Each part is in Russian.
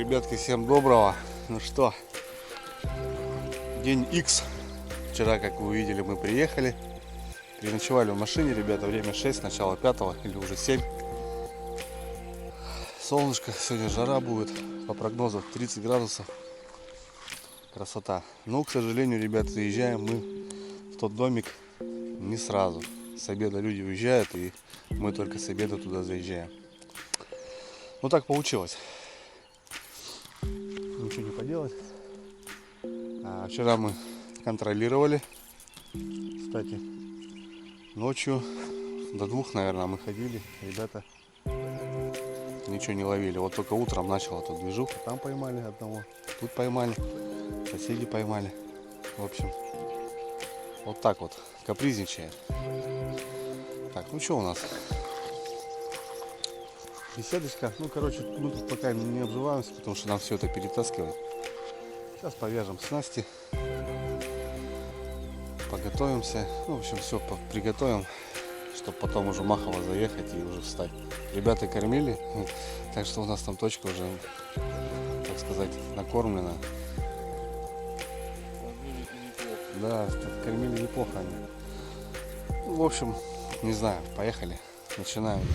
Ребятки, всем доброго. Ну что, день X. Вчера, как вы увидели, мы приехали. Переночевали в машине, ребята. Время 6, начало 5 или уже 7. Солнышко, сегодня жара будет. По прогнозу 30 градусов. Красота. Но, к сожалению, ребята, заезжаем мы в тот домик не сразу. С обеда люди уезжают, и мы только с обеда туда заезжаем. Ну так получилось. Ничего не поделать. Вчера мы контролировали. Кстати, ночью до 2, наверное, мы ходили. Ребята ничего не ловили. Вот только утром начала тут движуха. Там поймали одного, тут поймали, соседи поймали. В общем, вот так вот капризничает. Так, ну что у нас? Беседочка. Ну, короче, мы тут пока не обживаемся, потому что нам все это перетаскивать. Сейчас повяжем снасти, поготовимся. Ну, в общем, все приготовим, чтобы потом уже махово заехать и уже встать. Ребята кормили, так что у нас там точка уже, так сказать, накормлена. Да, кормили неплохо они. Ну, в общем, не знаю, поехали, начинаем.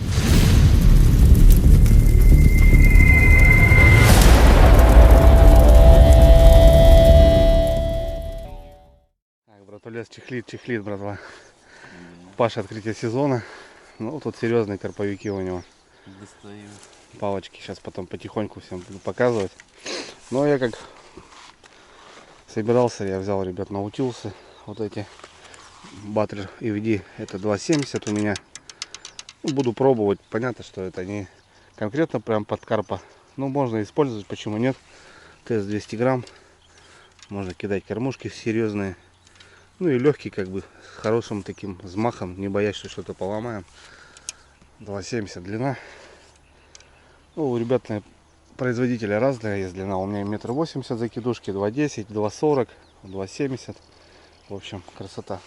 Братулес чехлит, братва. Паша, открытие сезона. Ну, тут серьезные карповики у него. Достаю. Палочки сейчас потом потихоньку всем буду показывать. Но я как собирался, я взял, ребят, наутилусы. Вот эти. Батлер EVD, это 2,70 у меня. Ну, буду пробовать. Понятно, что это не конкретно прям под карпа. Но можно использовать, почему нет. Тест 200 грамм. Можно кидать кормушки серьезные. Ну и легкий, как бы, с хорошим таким взмахом, не боясь, что что-то поломаем. 2,70 длина. Ну, у ребят, производителя разная есть длина. У меня 1,80 м закидушки, 2,10, 2,40, 2,70. В общем, красота.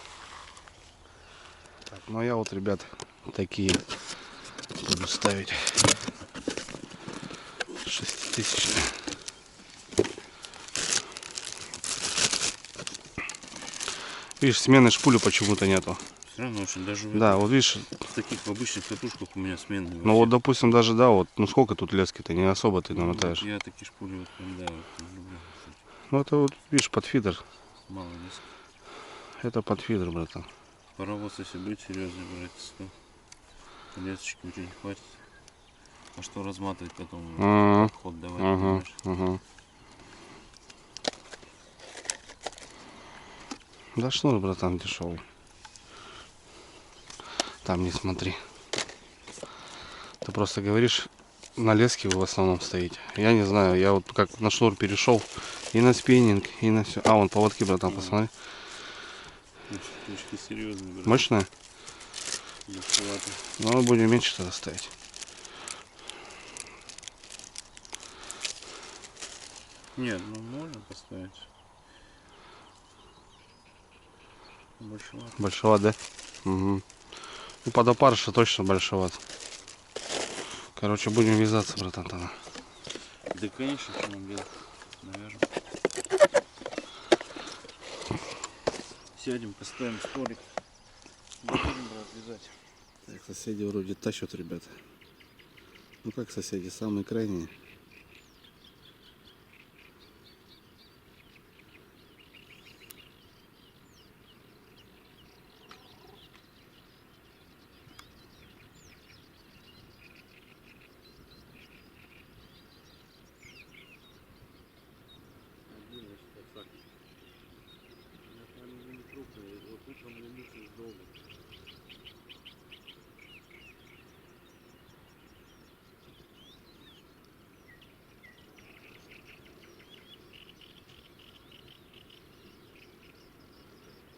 Так, ну я вот, ребят, такие буду ставить. 6000. Видишь, смены шпули почему-то нету. Все равно очень даже да, вот видишь. В таких обычных катушках у меня смены. Ну вот, допустим, даже, да, вот, ну сколько тут лески-то, не особо ты намотаешь. Я такие шпули вот, да, вот, люблю. Ну это вот, видишь, под фидер. Мало лески. Это под фидер, братан. Паровоз, если быть серьезный, брать, то лесочки очень не хватит. А что разматывать потом? Ход давать, понимаешь? Да шнур, братан, дешевый. Там не смотри. Ты просто говоришь, на леске вы в основном стоите. Я не знаю, я вот как на шнур перешел и на спиннинг, и на все. Вон поводки, братан, посмотри. Точки серьезные, брат. Мощная? Легковато. Ну, мы будем меньше тогда ставить. Нет, ну можно поставить. Большевато. Большеват, да? Угу. Ну, под опарыша точно большеват. Короче, будем вязаться, братан, тогда. Да, конечно, что нам делать, наверное. Сядем, поставим столик. Будем, брат, вязать. Так, соседи вроде тащат, ребята. Ну как соседи, самые крайние.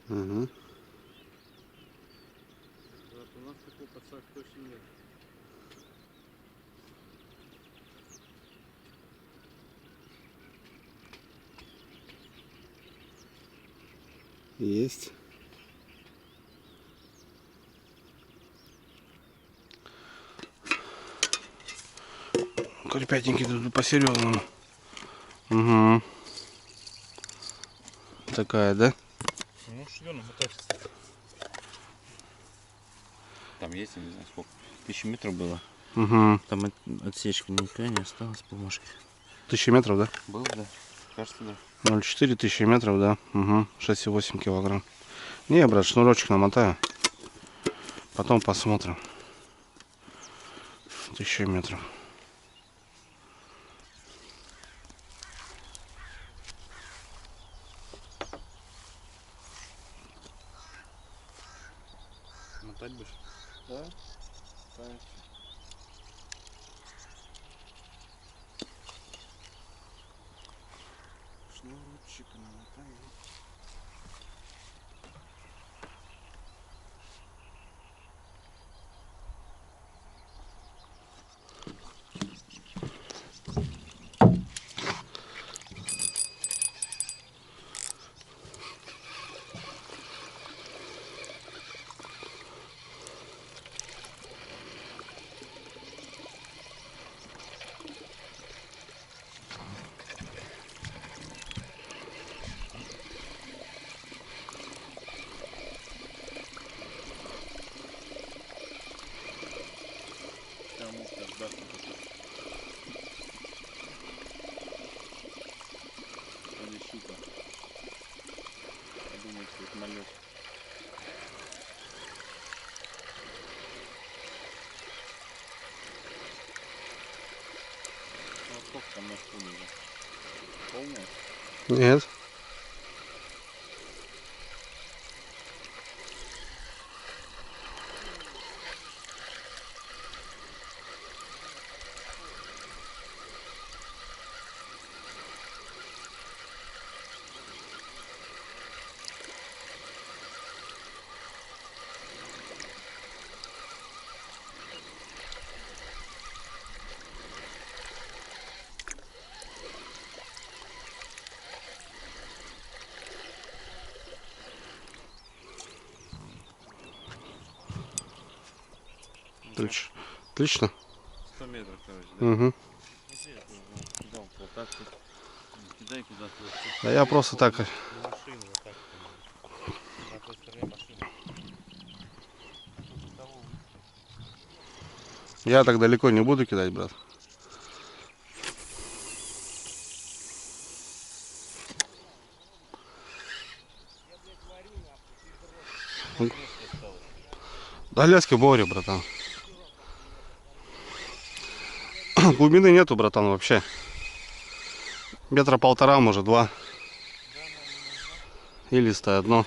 Угу. У нас такой подсак точно нет. Есть. Корпятненький тут по-серьезному. Угу. Такая, да? Ну, швёна мотается. Там есть, я не знаю сколько. 1000 метров было. Угу. Там отсечка никакая не осталась по бумажке. 1000 метров, да? Был, да. Кажется, да. 0,4 тысячи метров, да. Угу. 6,8 килограмм. Не, брат, шнурочек намотаю. Потом посмотрим. 1000 метров. Мотать будешь? Да. Шнурочек намотаю. Там мух так ждать такой. Или щука. Я думаю, что это налет. Ну, сколько там на шпуне уже? Полная? Нет. Отлично. 100 метров, короче, да? Угу. Кидал плотаться. Кидай куда-то. А я просто так. Машину вот так. На той стороне машина. Я так далеко не буду кидать, брат. Да леска море, братан. Глубины нету, братан, вообще. Метра полтора, может, 2. Илистое дно.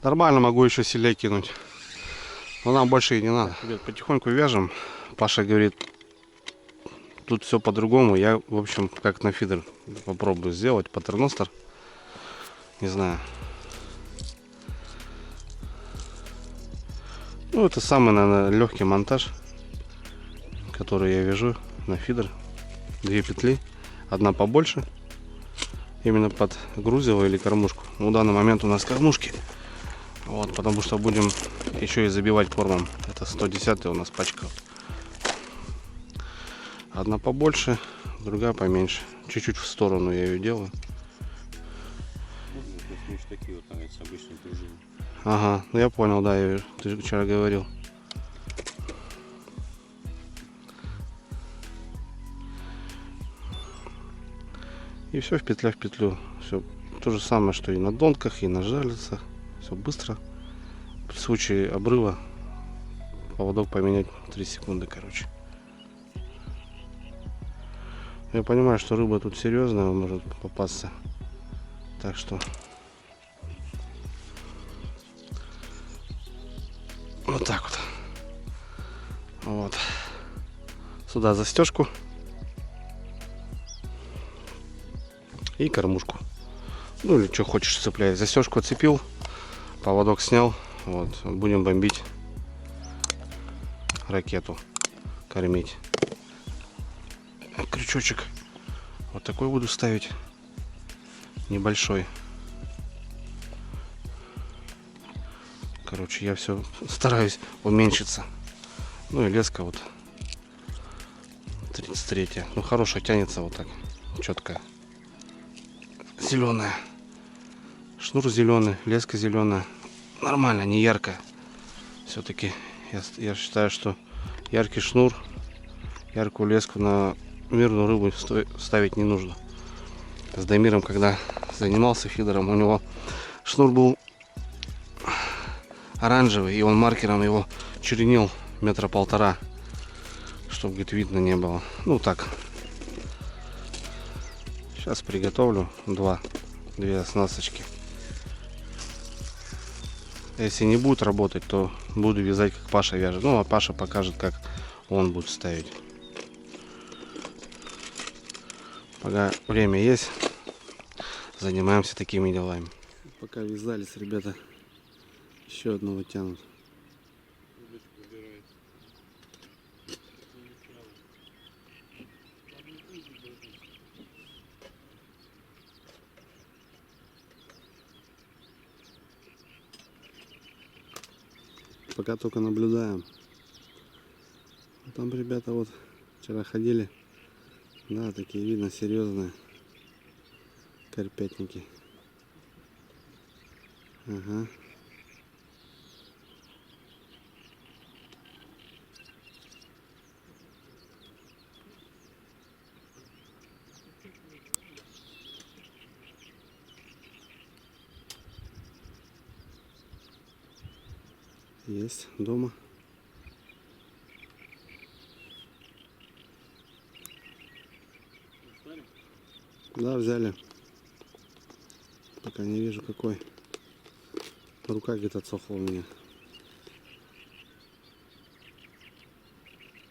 Нормально, могу еще селей кинуть. Но нам больше и не надо. Ребят, потихоньку вяжем. Паша говорит, тут все по-другому. Я, в общем, как на фидер попробую сделать патерностер. Не знаю. Ну, это самый, наверное, легкий монтаж, который я вяжу на фидер. 2 петли. Одна побольше. Именно под грузило или кормушку. Ну, в данный момент у нас кормушки. Вот, потому что будем еще и забивать кормом. Это 110 у нас пачка. Одна побольше, другая поменьше. Чуть-чуть в сторону я ее делаю. Такие вот, там, с обычной пружиной. Ага, ну я понял, да, ты вчера говорил. И все в петля в петлю. Все то же самое, что и на донках, и на жалицах. Все быстро. В случае обрыва поводок поменять 3 секунды, короче. Я понимаю, что рыба тут серьезная может попасться. Так что вот так вот. Вот. Сюда застежку. и кормушку. Ну или что хочешь цеплять. Застежку отцепил, поводок снял. Вот, будем бомбить ракету, кормить. Крючочек вот такой буду ставить, небольшой. Короче, я все стараюсь уменьшиться. Ну и леска вот 33. Ну хорошая, тянется вот так, четкая. Зеленая. Шнур зеленый, леска зеленая. Нормально, не яркая. Все-таки я считаю, что яркий шнур, яркую леску на мирную рыбу ставить не нужно. С Дамиром, когда занимался фидером, у него шнур был оранжевый, и он маркером его чернил 1,5 метра, чтобы, говорит, видно не было. Ну так. Сейчас приготовлю две оснасточки. Если не будет работать, то буду вязать, как Паша вяжет. Ну, а Паша покажет, как он будет ставить. Пока время есть, занимаемся такими делами. Пока вязались, ребята, еще одного тянут. Пока только наблюдаем. Там ребята вот вчера ходили. Да, такие видно серьезные карпятники. Ага. Есть дома. Да, взяли. Пока не вижу какой. Рука где-то отсохла у меня.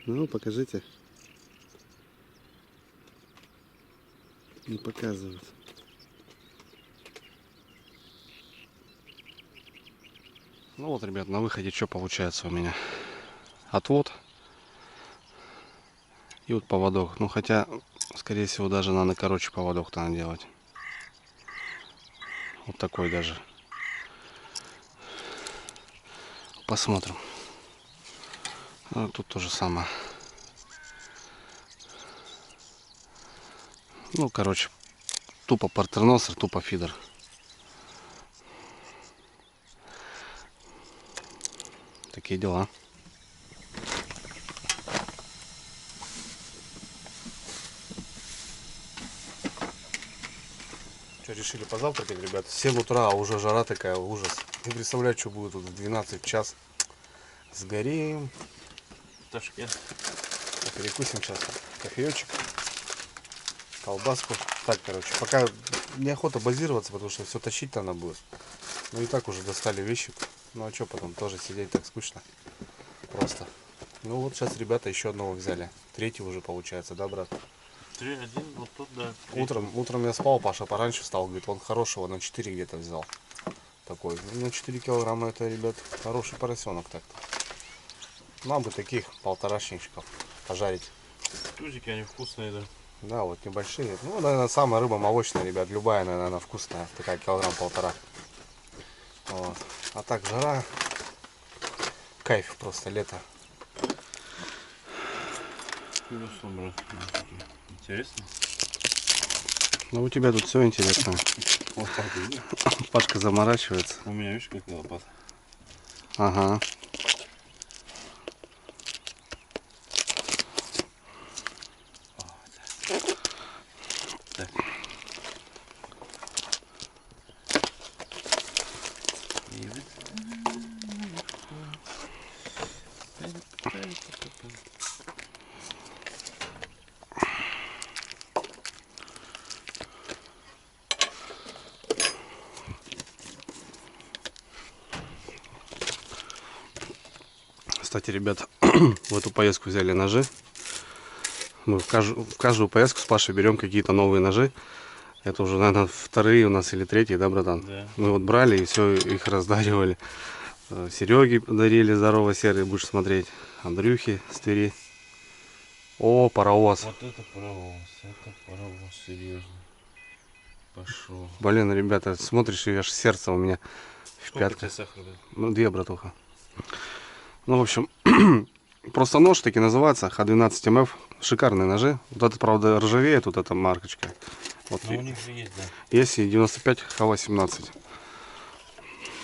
Ну, покажите. Не показывают. Ну вот, ребят, на выходе что получается у меня? Отвод и вот поводок. Ну, хотя, скорее всего, даже надо короче поводок надо делать. Вот такой даже. Посмотрим. Ну, тут то же самое. Ну, короче, тупо партерносер, тупо фидер. Такие дела. Что, решили позавтракать, ребят? 7 утра, а уже жара такая, ужас. Не представляю, что будет тут в 12 час. Сгорим. Перекусим сейчас. Кофеечек, колбаску. Так, короче, пока неохота базироваться, потому что все тащить надо будет. Ну и так уже достали вещи. Ну а что потом, тоже сидеть так скучно. Просто. Ну вот сейчас ребята еще одного взяли. Третий уже получается, да, брат? 3-1, вот тут, да. Утром я спал, Паша пораньше встал, говорит, он хорошего на 4 где-то взял. Такой. Ну, на 4 килограмма это, ребят, хороший поросенок так-то. Нам бы таких полторашничков пожарить. Тузики, они вкусные, да. Да, вот небольшие. Ну, наверное, самая рыба молочная, ребят. Любая, наверное, вкусная. Такая килограмм-полтора. Вот. А так жара. Кайф просто, лето. Хорошо, брат. Интересно? Ну, у тебя тут все интересно. Вот так, да? Пашка заморачивается. У меня, видишь, какая лопата. Ага. Так. Кстати, ребята, в эту поездку взяли ножи. Мы в каждую поездку с Пашей берем какие-то новые ножи. Это уже, наверное, вторые у нас или третьи, да, братан? Да. Мы вот брали и все, их раздаривали. Сереге подарили, здорово, Серый, будешь смотреть. Андрюхе с Твери. О, паровоз. Вот это паровоз, серьезно. Пошел. Блин, ребята, смотришь, и аж сердце у меня в Сколько пятках. тебе сахара? Ну, 2, братуха. Ну, в общем, просто нож таки называется Х12МФ. Шикарные ножи. Вот это, правда, ржавеет, вот эта маркочка. Вот Ну, у них же есть, да. есть и 95 Х18.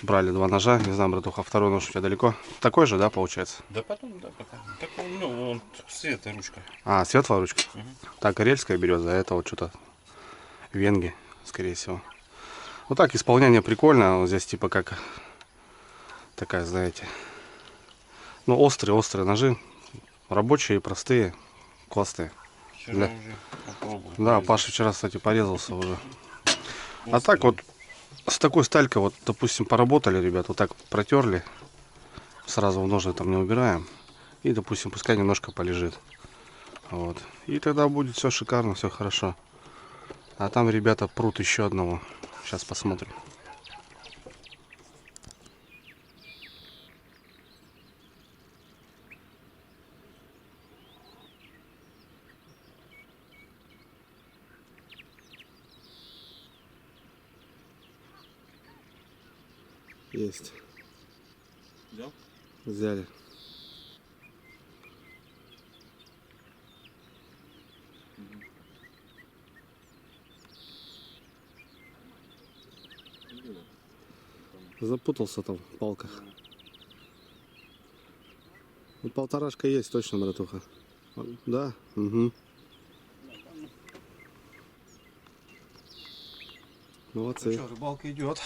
Брали 2 ножа. Не знаю, братуха, второй нож у тебя далеко. Такой же, да, получается? Да потом, да, пока. Так, ну, он светлая ручка. А, светлая ручка. Угу. Так, карельская береза, а это вот что-то венги, скорее всего. Вот так, исполнение прикольно. Вот здесь типа как такая, знаете, ну, острые ножи. Рабочие, простые, классные. Вчера Да. уже попробовал. Да, Паша вчера, кстати, порезался уже. А так вот, с такой сталькой, вот, допустим, поработали, ребят, вот так протерли. Сразу в ножны там не убираем. И, допустим, пускай немножко полежит. Вот. И тогда будет все шикарно, все хорошо. А там ребята прут еще одного. Сейчас посмотрим. Есть. Взял? Взяли. Запутался там в палках. Ну, полторашка есть точно, братуха. Да? Угу. Молодцы. Ну что, рыбалка идет.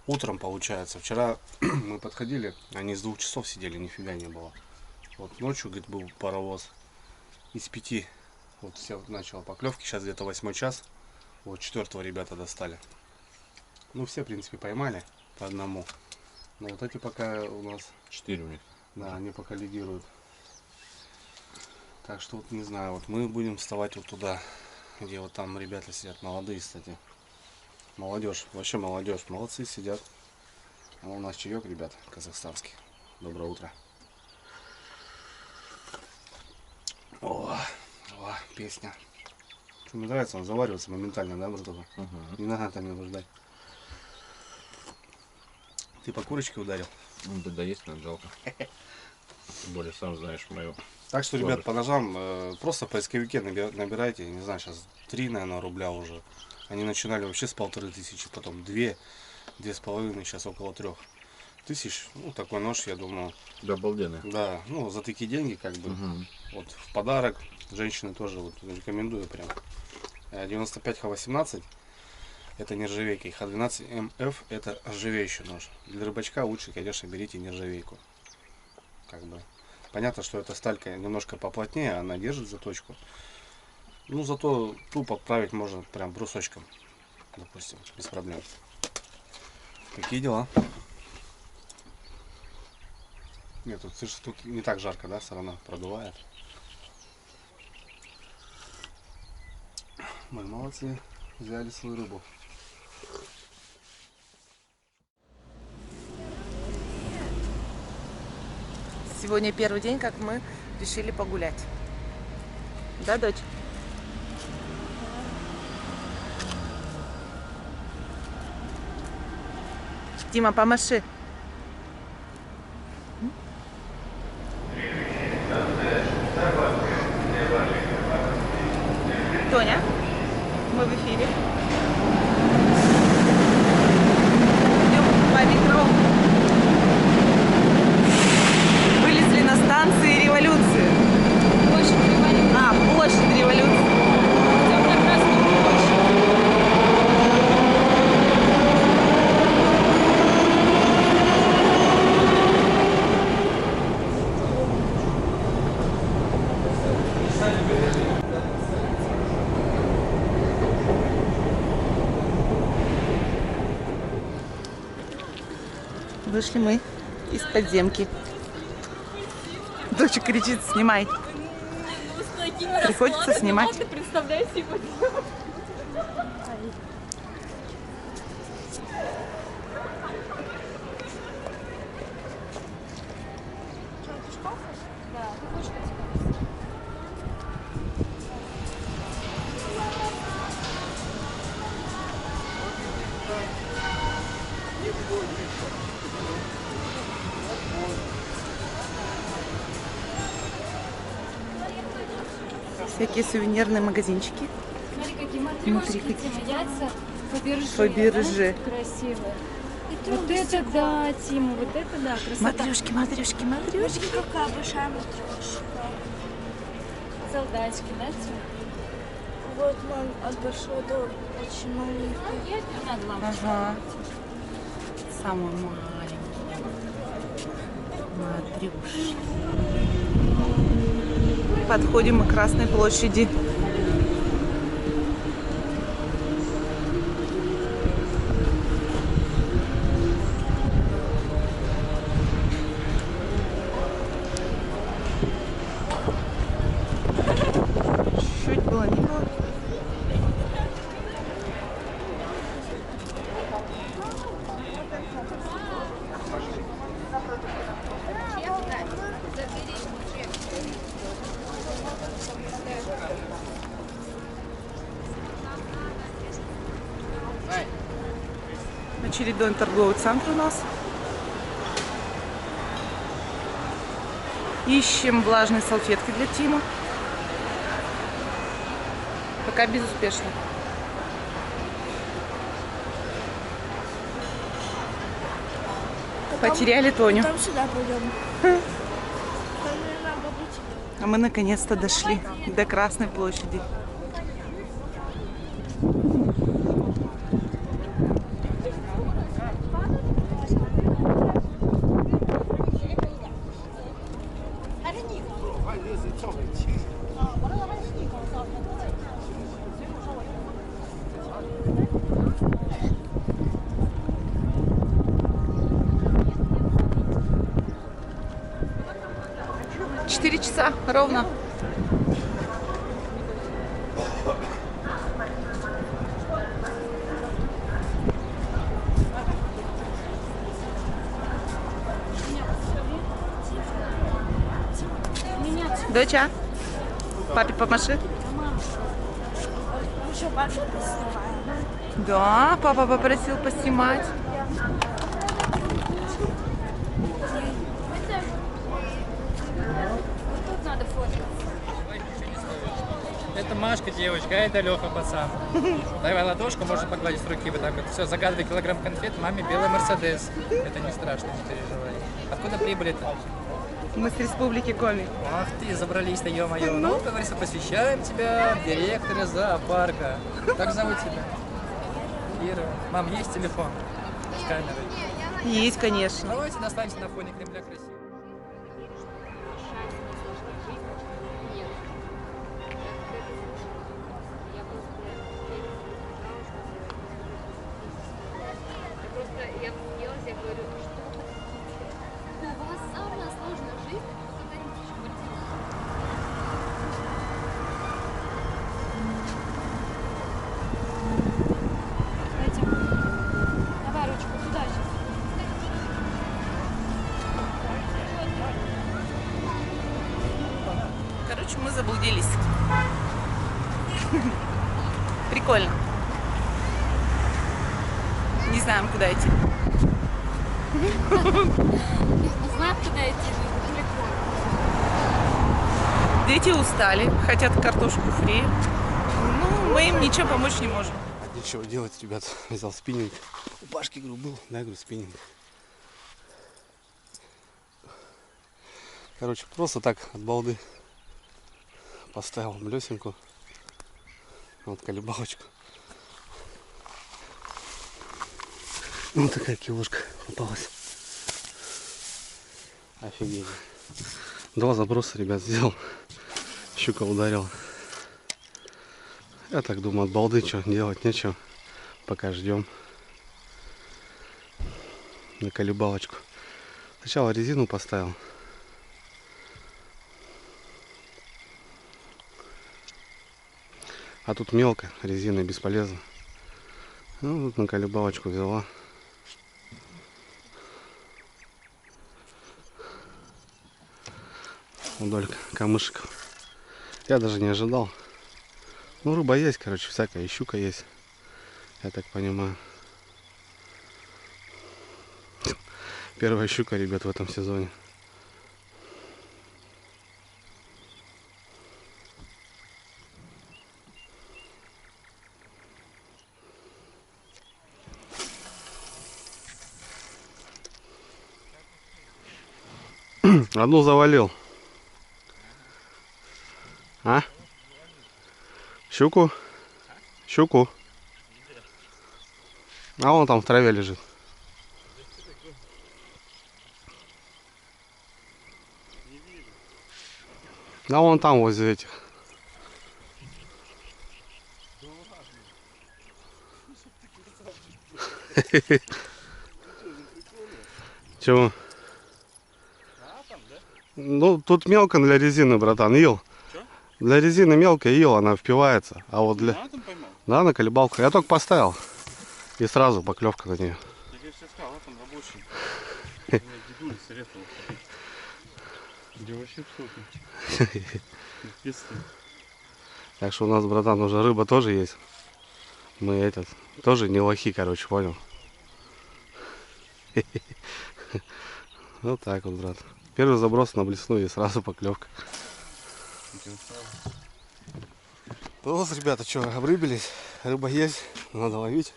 Утром получается. Вчера мы подходили, они с 2 часов сидели, нифига не было. Вот ночью, говорит, был паровоз. Из 5 вот все начало поклевки. Сейчас где-то 8 час. Вот 4 ребята достали. Ну, все, в принципе, поймали по одному. Но вот эти пока у нас... 4 у них. Да, они пока лидируют. Так что вот не знаю, вот мы будем вставать вот туда, где вот там ребята сидят, молодые, кстати. Молодежь, вообще молодежь, молодцы сидят. А у нас чаек, ребят, казахстанский. Доброе утро. О, песня. Что, мне нравится, он заваривается моментально, да, братуха? Угу. Не надо там его ждать. Ты по курочке ударил? Ну, да есть, но жалко. Тем более, сам знаешь, мою. Так что, ребят, по ножам просто в поисковике набирайте, не знаю, сейчас 3, наверное, рубля уже. Они начинали вообще с 1500, потом 2, 2,5, сейчас около 3000. Ну, такой нож, я думаю. Да, обалденный. Да, ну, за такие деньги, как бы, вот, в подарок. Женщины тоже, вот, рекомендую прям. 95 Х18, это нержавейка, и Х12МФ, это ржавеющий нож. Для рыбачка лучше, конечно, берите нержавейку. Как бы. Понятно, что эта сталька немножко поплотнее, она держит заточку. Ну, зато тупо править можно прям брусочком, допустим, без проблем. Какие дела? Нет, тут, слышишь, тут не так жарко, да, все равно продувает. Мы молодцы, взяли свою рыбу. Сегодня первый день, как мы решили погулять. Да, дочь? Дима, помаши. Тоня, мы в эфире. Идем по метро. Вылезли на станции Революции. Площадь Революции. А, площадь Революции. Идем на Красную площадь. Вышли мы из подземки. Доча кричит: снимай. Приходится снимать. Ты представляешь себе? Всякие сувенирные магазинчики. Смотри, какие Внутри матрешки, какие. Тима, яйца Фаберже. Фаберже. Да? Красивые. Вот это да, Тима, вот это да, красота. Матрешки, матрешки, матрешки. Какая большая матрешка. Солдатики, да, Тима? Вот мам, от большого до очень маленькой. Надо лампочку. Ага. Самый маленький. Матрюшки. Подходим мы к Красной площади. Чуть было, не было. Очередной торговый центр у нас. Ищем влажные салфетки для Тима. Пока безуспешно. Потеряли Тоню. Там сюда пойдем. Там, наверное, бабушка. А мы наконец-то дошли до Красной площади. Четыре часа ровно. Доча, папе помаши. Еще папа поснимаем. Да, папа попросил поснимать. Вот тут надо фотку. Это Машка, девочка, а это Леха, пацан. Давай ладошку, можно погладить с руки вот так вот. Все, загадывай килограмм конфет, маме белый Мерседес. Это не страшно, не переживай. Откуда прибыли-то? Мы с Республики Коми. Ах ты, забрались-то, ё-моё. Ну, как говорится, посвящаем тебя директоре зоопарка. Как зовут тебя? Ира. Мам, есть телефон с камерой? Есть, конечно. Давайте достанемся на фоне Кремля красиво. У вас самая сложная жизнь. Дайте. Давай ручку туда же. Короче, мы заблудились. Прикольно. Не знаем, куда идти. Знаем, куда идти. Прикольно. Дети устали, хотят картошку фри. Ну, мы им ничего помочь не можем. А ничего делать, ребят. Взял спиннинг. У Пашки, говорю, был. Да, говорю, спиннинг. Короче, просто так от балды поставил блесенку. Вот колебалочку. Вот такая киошка попалась. Офигеть. Два заброса, ребят, сделал. Щука ударила. Я так думаю, от балды что делать нечего. Пока ждем. На колебалочку. Сначала резину поставил. А тут мелко, резина бесполезна. Ну, тут на колебалочку взяла. Вдоль камышек. Я даже не ожидал. Ну, рыба есть, короче, всякая, и щука есть. Я так понимаю. Первая щука, ребят, в этом сезоне. Одну завалил. А? Щуку? Щуку. А он там в траве лежит. Да вон там возле этих. Чего? Ну, тут мелко для резины, братан, ил. Чё? Для резины мелко ил, она впивается. А вот для... На там поймал? Да, на колебалку. Я только поставил. И сразу поклевка на нее. Так я все сказал, там рабочий. У меня дедуля советовал. Где вообще псоки? Естественно. Так что у нас, братан, уже рыба тоже есть. Мы этот, тоже не лохи, короче, понял? Вот так вот, брат. Первый заброс на блесну и сразу поклевка. Ну вот, ребята, что, обрыбились? Рыба есть, надо ловить.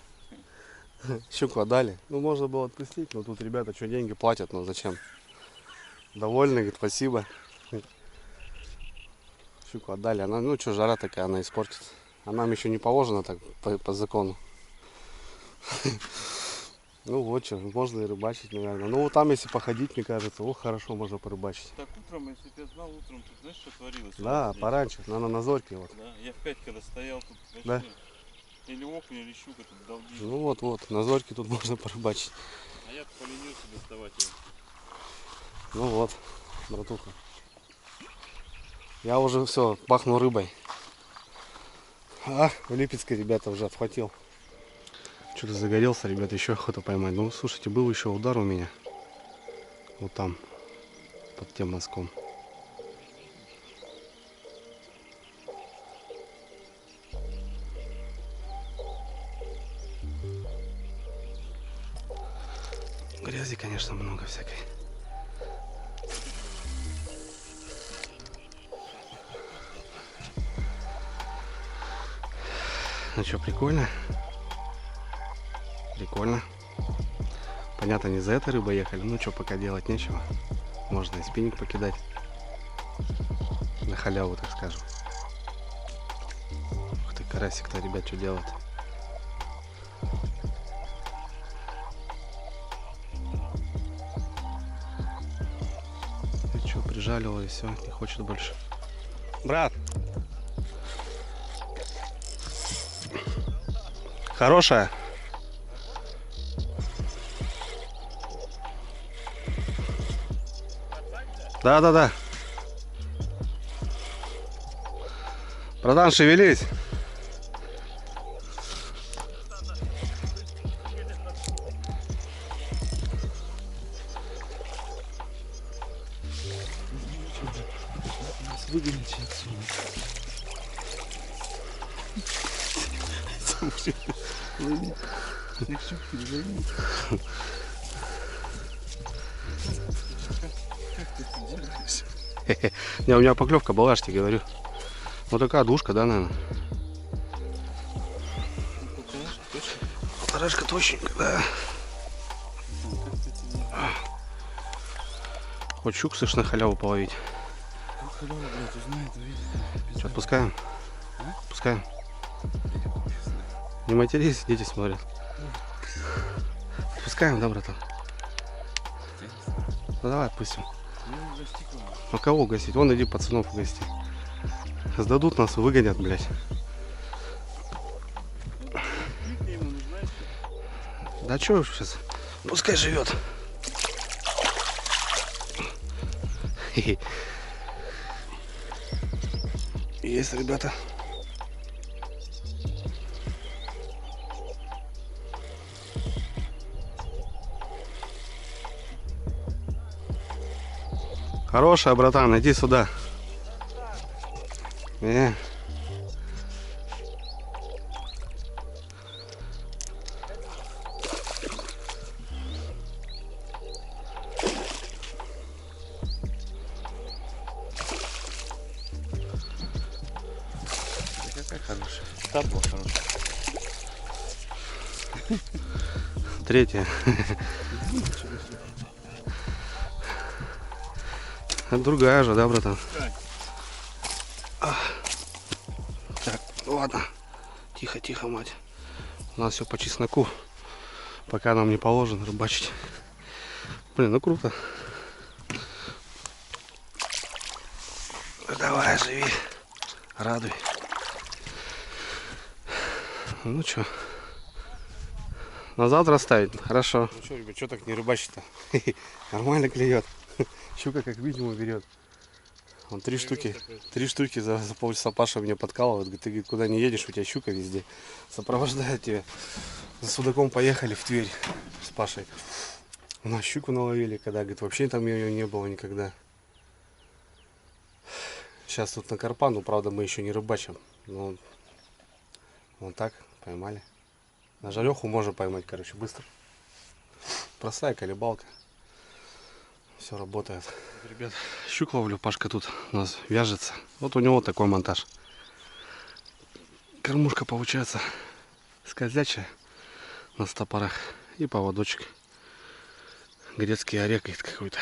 Щуку отдали. Ну, можно было отпустить, но тут ребята что, деньги платят, но зачем? Довольны, говорит, спасибо. Щуку отдали. Она, ну что, жара такая, она испортится. А нам еще не положено так по закону. Ну вот что, можно и рыбачить, наверное. Ну вот там, если походить, мне кажется, ох, хорошо можно порыбачить. Так утром, если бы я знал, утром тут знаешь, что творилось? Да, Здесь. пораньше, наверное, на зорьке вот. Да, я в 5 когда стоял тут вообще. Да. Или окунь, или щука тут долбили. Ну вот, на зорьке тут можно порыбачить. А я поленился доставать его. Ну вот, братуха. Я уже все, пахну рыбой. А, в Липецке, ребята, уже отхватил. Что-то загорелся, ребята, еще охота поймать. Ну, слушайте, был еще удар у меня. Вот там, под тем мазком. Грязи, конечно, много всякой. Ну что, прикольно? Прикольно. Понятно, не за этой рыбой ехали. Ну что, пока делать нечего. Можно и спиннинг покидать. На халяву, так скажем. Ух ты, карасик-то, ребят, что делать? И что, прижалило и все, не хочет больше. Брат! Хорошая? Да. Братан, шевелись. Выгоните отсюда. Не, у меня поклевка была, я тебе говорю. Вот такая душка, да, наверное? Полторашка точненько, да. Хоть щук, слышь, на халяву половить. Что, отпускаем? Отпускаем. Не матерись, дети смотрят. Отпускаем, да, братан? Ну давай отпустим. А кого гостить? Вон иди пацанов гости. Сдадут нас, выгонят, блядь. Да чё сейчас? Пускай живет. Есть, ребята. Хорошая, братан, иди сюда. Карпа хорошая. Третья. Это другая же, да, братан? Так, ладно. Тихо, тихо, мать. У нас все по чесноку. Пока нам не положено рыбачить. Блин, ну круто. Давай, живи. Радуй. Ну что, на завтра ставить? Хорошо. Ну что, ребят, что так не рыбачить-то? Нормально клюет. Щука как видимо берет. Он три штуки за полчаса Паша меня подкалывает. Говорит, ты куда не едешь, у тебя щука везде. Сопровождает тебя. За судаком поехали в Тверь с Пашей. У нас щуку наловили, когда, говорит, вообще там ее не было никогда. Сейчас тут на карпа, ну правда мы еще не рыбачим. Но вот так поймали. На жареху можно поймать, короче, быстро. Простая колебалка. Все работает. Ребят, щук ловлю, Пашка тут у нас вяжется. Вот у него такой монтаж. Кормушка получается скользячая на стопорах и поводочек. Грецкий орех какой-то.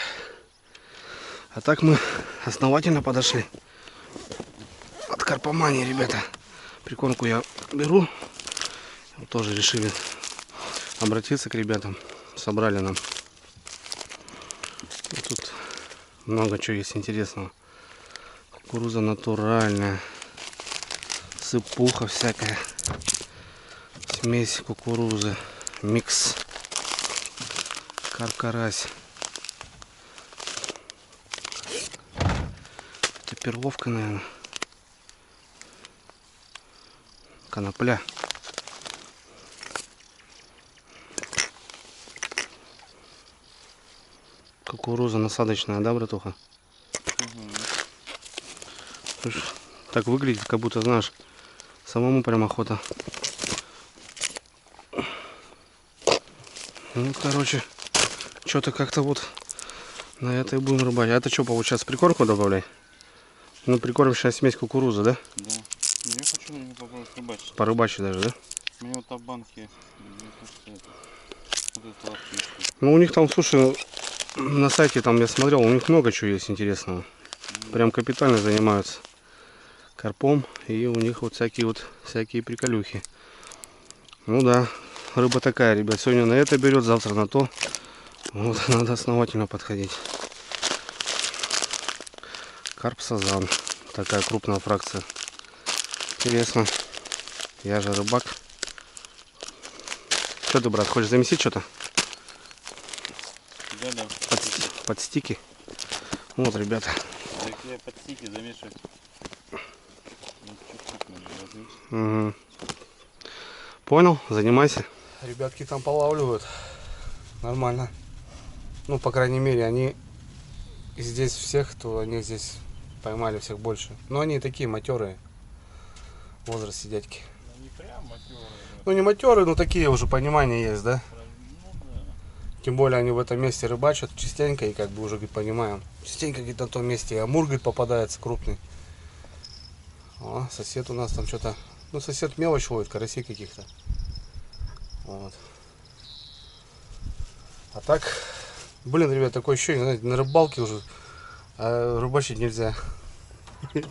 А так мы основательно подошли. От карпомании, ребята. Прикормку я беру. Тоже решили обратиться к ребятам. Собрали нам. И тут много чего есть интересного. Кукуруза натуральная. Сыпуха всякая. Смесь кукурузы. Микс. Карп-карась. Это перловка, наверное. Конопля. Кукуруза насадочная, да, братуха? Угу. Так выглядит, как будто, знаешь, самому прям охота. Ну, короче, что-то как-то вот на это и будем рыбать. А это что, получается, прикормку добавлять? Ну, прикормочная смесь кукурузы, да? Да. Я хочу на него попробовать рыбачить. Порыбачить даже, да? У меня вот там банки. Вот это ну, у них там, слушай, на сайте там я смотрел, у них много чего есть интересного. Прям капитально занимаются карпом. И у них вот всякие приколюхи. Ну да, рыба такая, ребят. Сегодня на это берет, завтра на то. Вот надо основательно подходить. Карп-сазан. Такая крупная фракция. Интересно. Я же рыбак. Что ты, брат, хочешь замесить что-то? Да. Под стики. Вот, ребята. Так я под стики замешивать. Угу. Понял, занимайся. Ребятки там полавливают. Нормально. Ну, по крайней мере, они здесь всех, то они здесь поймали всех больше. Но они такие матерые. Возраст дядьки. Ну, не прям матерые. Ну, не матерые, но такие уже понимания есть, да? Тем более они в этом месте рыбачат частенько и как бы уже понимаем. Частенько где-то на том месте и амур, говорит, попадается крупный. О, сосед у нас там что-то... Ну, сосед мелочь ловит, карасей каких-то. Вот. А так, блин, ребят, такое ощущение, знаете, на рыбалке уже рыбачить нельзя.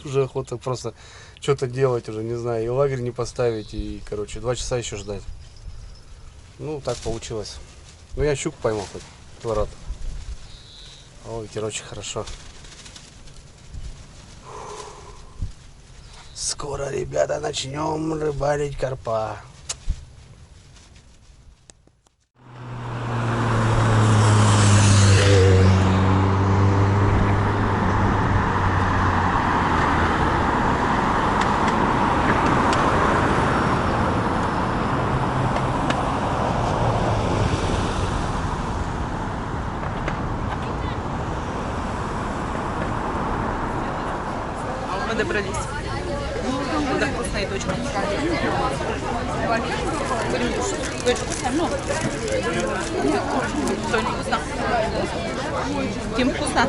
Уже охота просто что-то делать уже, не знаю, и лагерь не поставить, и, короче, 2 часа еще ждать. Ну, так получилось. Ну, я щуку поймал хоть, ворот. Ой, короче, хорошо. Скоро, ребята, начнем рыбалить карпа. Мы добрались. Да, вкусная точка. Будем кушать. Дочь, вкусно? Ну. Что, не вкусно? Тим, вкусно?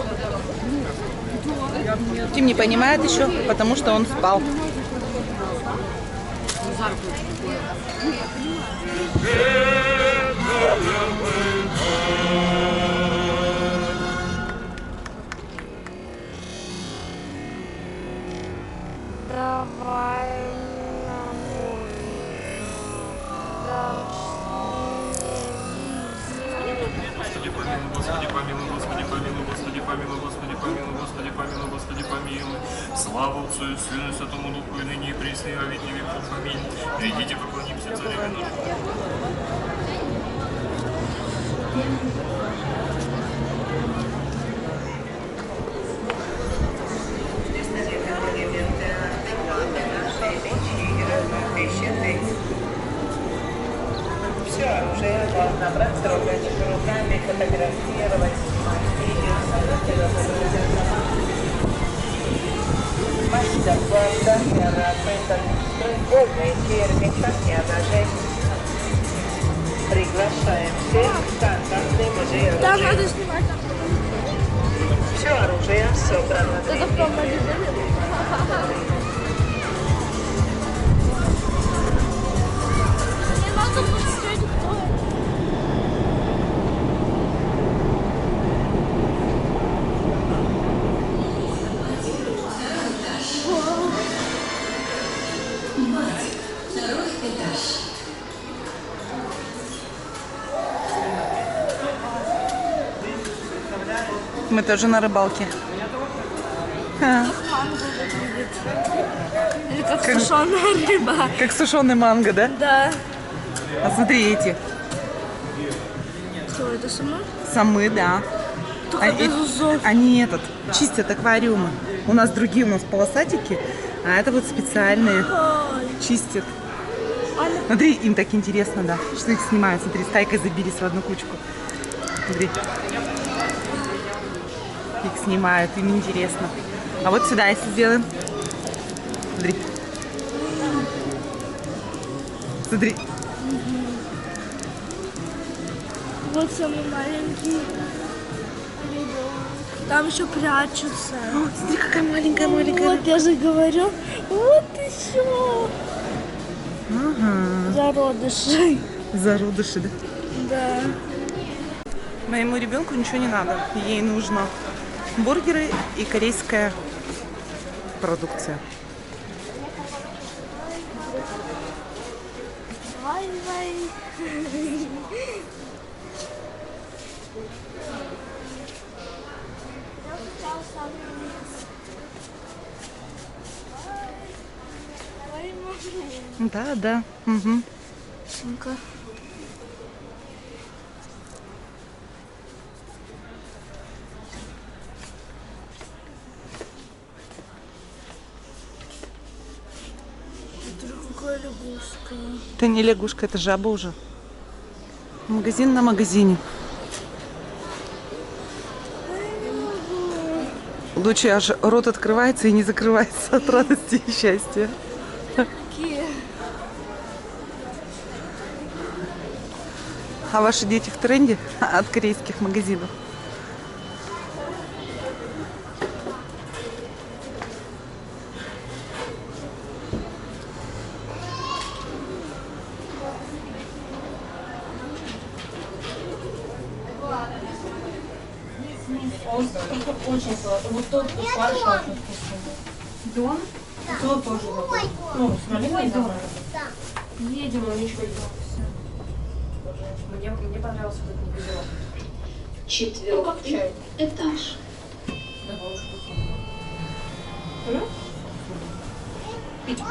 Тим не понимает еще, потому что он спал. Давай на Господи помилуй, Господи помилуй, Господи помилуй, Господи помилуй, Господи помилуй, Господи помилуй, Господи помилуй. Слава Отцу и Сыну и Святому Духу, и ныне и присно, и во веки веков. Аминь. Придите, поклонимся цареве нашему. Все оружие можно брать, трогать руками, фотографировать, снимать видео, мастер-класс, терапевт, стройбольный термик, партнерная жизнь. Приглашаем всех в контактный музей Там оружия. надо снимать. Все оружие собрано. Это в том магазине. Мне надо посмотреть, кто это. Мы тоже на рыбалке. Или как сушеная рыба. Как сушеный манго, да? Да. А смотри эти. Что это сама? Самы, да. Только без узов. Они чистят аквариумы. У нас другие полосатики, а это вот специальные чистят. Смотри, им так интересно, да, что их снимают. Смотри, стайкой забились в одну кучку. Смотри. Их снимают, им интересно. А вот сюда если сделаем. Смотри. Смотри. Вот самый маленький ребенок. Там еще прячутся. О, смотри, какая маленькая. Вот я же говорю. Вот еще. Ага. Зародыши. Зародыши, да? Да. Моему ребенку ничего не надо. Ей нужно бургеры и корейская продукция. Вай-вай. Да, да. Угу. Ну-ка. Другая лягушка. Это не лягушка, это жаба уже. Магазин на магазине. Лучше аж рот открывается и не закрывается от радости и счастья. Какие? А ваши дети в тренде от корейских магазинов? Очень сладкий. Вот тот фарш очень вкусный. Дон? Тот тоже. Ну, с малиной дон. Едем, Манечка, Мне понравился этот непозелок. 4-й этаж. Пить.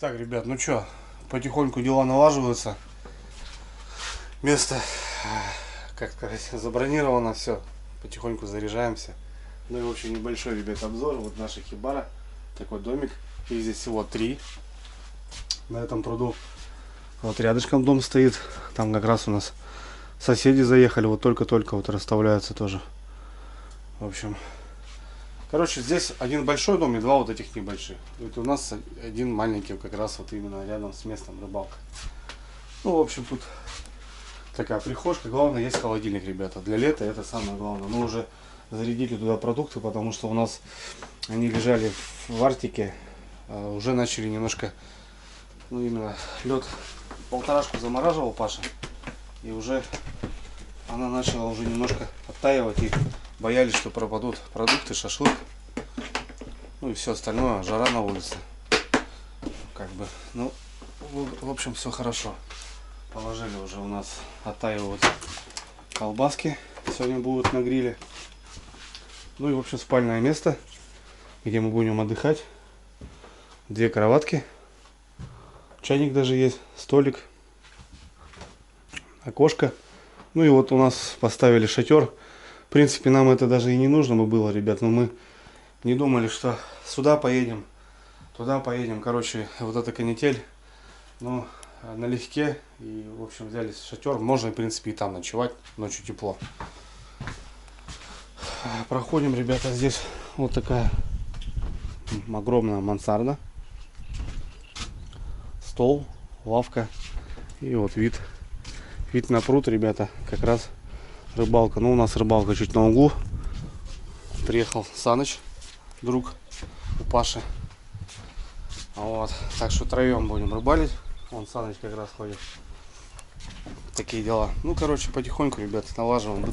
Так, ребят, ну чё, потихоньку дела налаживаются. Место, как сказать, забронировано, все. Потихоньку заряжаемся. Ну и в общем небольшой, ребят, обзор. Вот наша хибара. Такой домик. Их здесь всего 3 на этом пруду. Вот рядышком дом стоит. Там как раз у нас соседи заехали. Вот только-только вот расставляются тоже. В общем, короче, здесь один большой дом и 2 вот этих небольших. Это у нас один маленький, как раз вот именно рядом с местом рыбалка. Ну, в общем, тут такая прихожка. Главное, есть холодильник, ребята. Для лета это самое главное. Мы уже зарядили туда продукты, потому что у нас они лежали в Арктике. Уже начали немножко, ну именно лед, полторашку замораживал Паша. И уже она начала уже немножко оттаивать. И боялись, что пропадут продукты, шашлык. Ну и все остальное, жара на улице. Как бы, ну, в общем, все хорошо. Положили уже у нас, оттаивают колбаски. Сегодня будут на гриле. Ну и в общем спальное место, где мы будем отдыхать. 2 кроватки. Чайник даже есть, столик. Окошко. Ну и вот у нас поставили шатер. В принципе, нам это даже и не нужно бы было, ребят. Но мы не думали, что сюда поедем, туда поедем. Короче, вот эта канитель. Ну, налегке. И, в общем, взяли шатер. Можно, в принципе, и там ночевать. Ночью тепло. Проходим, ребята. Здесь вот такая огромная мансарда. Стол, лавка. И вот вид. Вид на пруд, ребята. Как раз рыбалка. Ну, у нас рыбалка чуть на углу. Приехал Саныч, друг у Паши. Вот. Так что втроем будем рыбалить. Вон Саныч как раз ходит. Такие дела. Ну, короче, потихоньку, ребята, налаживаем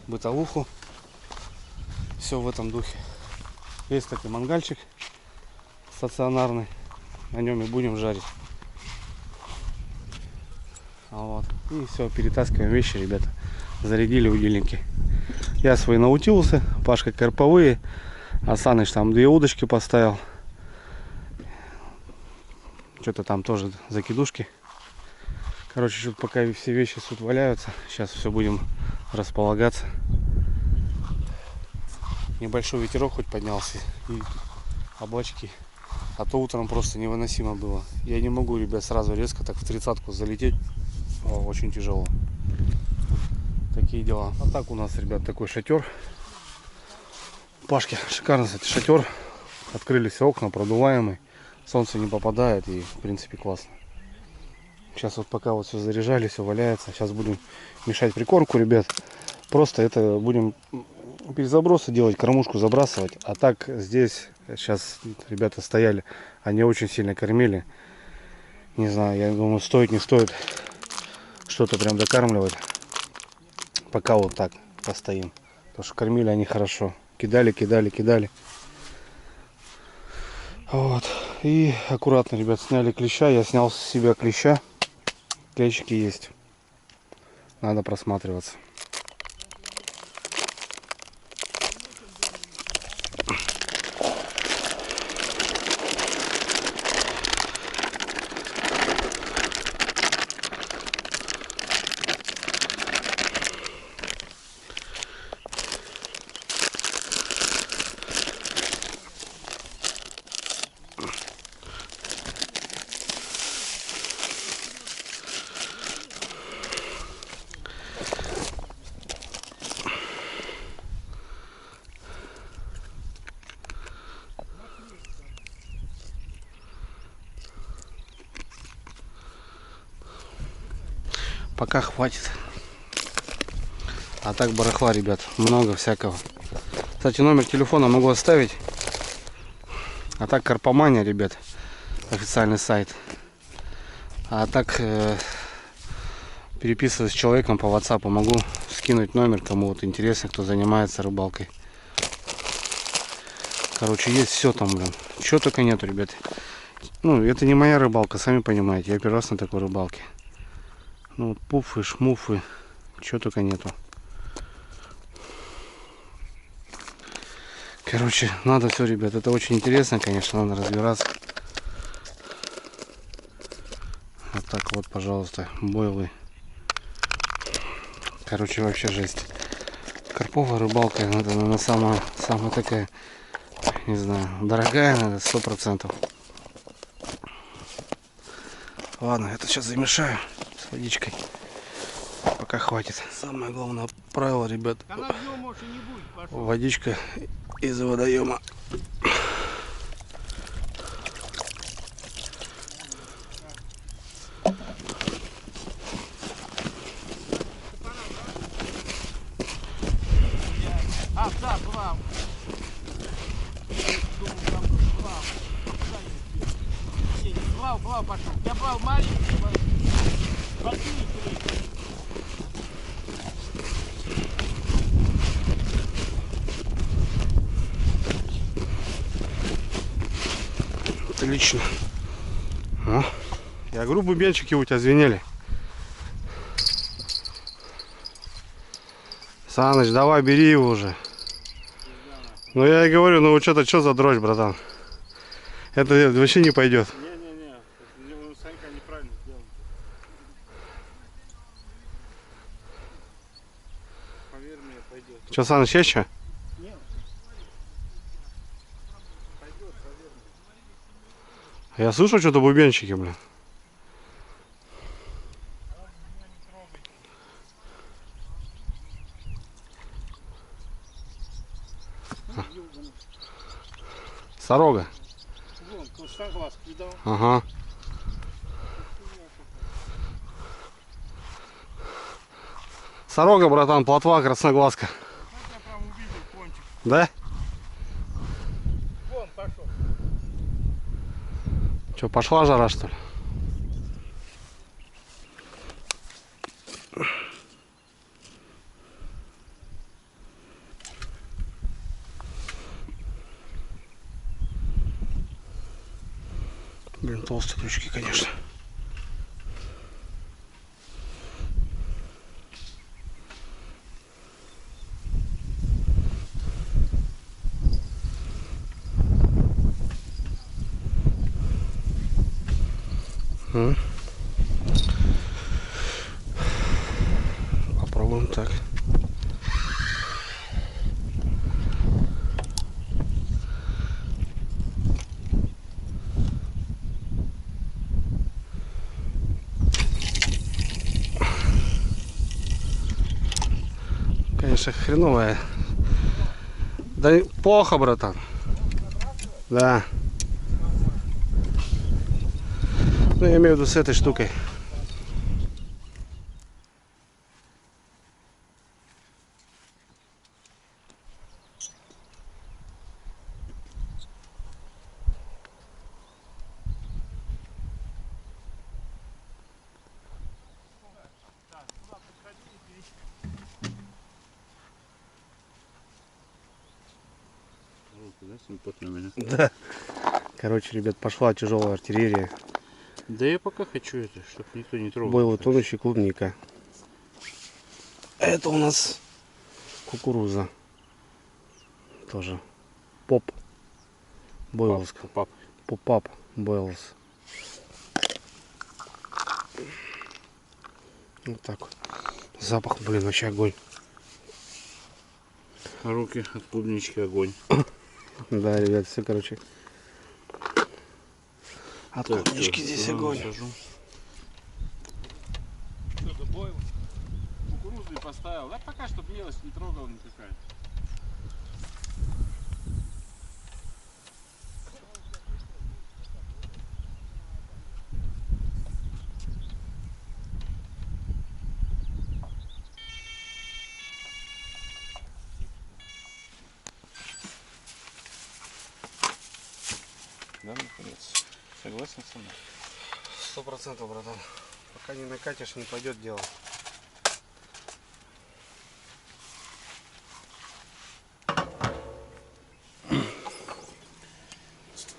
бытовуху. Все в этом духе. Есть такой мангальчик стационарный. На нем и будем жарить. Вот. И все, перетаскиваем вещи, ребята. Зарядили удильники. Я свои наутилусы, Пашка карповые. А Саныч там 2 удочки поставил. Что-то там тоже закидушки. Короче, что-то пока все вещи тут валяются. Сейчас все будем располагаться. Небольшой ветерок хоть поднялся. И облачки. А то утром просто невыносимо было. Я не могу, ребят, сразу резко так в 30-ку залететь. Очень тяжело. Такие дела. А так у нас, ребят, такой шатер. Пашки, шикарно, кстати, шатер. Открыли все окна, продуваемый. Солнце не попадает и, в принципе, классно. Сейчас вот пока вот все заряжали, все валяется. Сейчас будем мешать прикормку, ребят. Просто это будем перезабросы делать, кормушку забрасывать. А так здесь сейчас ребята стояли, они очень сильно кормили. Не знаю, я думаю, стоит, не стоит что-то прям докармливать. Пока вот так постоим. Потому что кормили они хорошо. Кидали. Вот. И аккуратно, ребят, сняли клеща. Я снял с себя клеща. Клещики есть. Надо просматриваться. Пока хватит. А так барахла, ребят, много всякого. Кстати, номер телефона могу оставить. А так Карпомания, ребят, официальный сайт. А так переписываюсь с человеком по WhatsApp, могу скинуть номер, кому вот интересно, кто занимается рыбалкой. Короче, есть все там, блин. Чего только нету, ребят. Ну, это не моя рыбалка, сами понимаете. Я первый раз на такой рыбалке. Ну, пуфы, шмуфы, чего только нету. Короче, надо все, ребят. Это очень интересно, конечно, надо разбираться. так вот, пожалуйста, бойлы. Короче, вообще жесть. Карповая рыбалка, это, наверное, самая такая, не знаю, дорогая, наверное, 100%. Ладно, это сейчас замешаю с водичкой. Пока хватит. Самое главное правило, ребят, водичка из водоема. Отлично. О, я говорю, бубенчики у тебя звенели. Саныч, давай бери его уже. Ну я и говорю, ну что-то что за дрожь, братан? Это вообще не пойдет. Не, Санька неправильно сделал. Поверь мне, пойдет. Что, Саныч, еще? Нет. Пойдет, поверь мне. Я слышу что-то бубенчики, блин. Сорога. Вон, красноглаз видал. Ага. Сорога, братан, плотва, красноглазка. Я прям увидел кончик. Да? Вон пошел. Что, пошла жара, что ли? Блин, толстые крючки, конечно. Попробуем так. Конечно, хреновая. Да плохо, братан. Да. Ну, я имею в виду с этой штукой. Да. Короче, ребят, пошла тяжелая артиллерия. Да я пока хочу это, чтобы никто не трогал. Бойлы тонущий, клубника. Это у нас кукуруза. Тоже. Поп. Бойлс. Поп-ап. Бойлс. Вот так вот. Запах, блин, вообще огонь. Руки от клубнички огонь. Да, ребят, все, короче. От Так, клубнички здесь огонь. Сажу. Что-то бойл. Кукурузный поставил. Да пока, чтоб мелочь не трогал никакая. Да, наконец. Согласен со мной? 100%, братан. Пока не накатишь, не пойдет дело.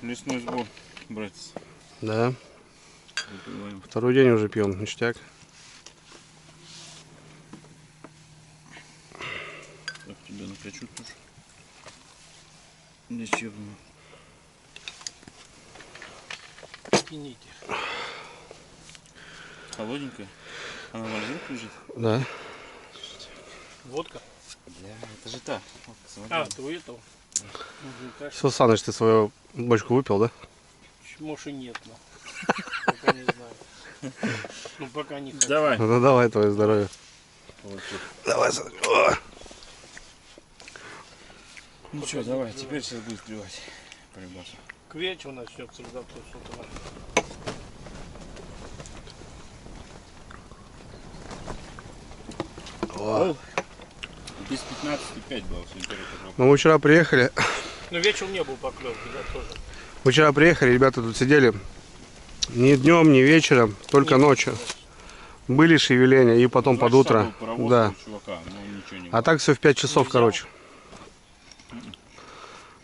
Лесной сбор, братец. Да. Выпиваем. Второй день уже пьем, ништяк. Так, тебя накачу тоже. Ничего. Холодненькая. Она в морозилке лежит? Да. Водка? Да, это же та. Вот, смотри. А, то этого. Все, Саныч, ты свою бочку выпил, да? Может и нет, но. Пока не знаю. Ну пока не хочу. Давай. Ну давай, твое здоровье. Вот тут. Давай, Саныч. О! Ну что, давай, теперь сейчас будет клевать. По рыбасу. К вечеру начнется завтра с утра. О. Без 15,5 было температура. Ну мы вчера приехали. Но вечером не был поклевки, да, тоже. Мы вчера приехали, ребята тут сидели. Ни днем, ни вечером, только ночью. Были шевеления и потом под утро. Да. Чувака, но ничего не А так все в 5 часов, короче.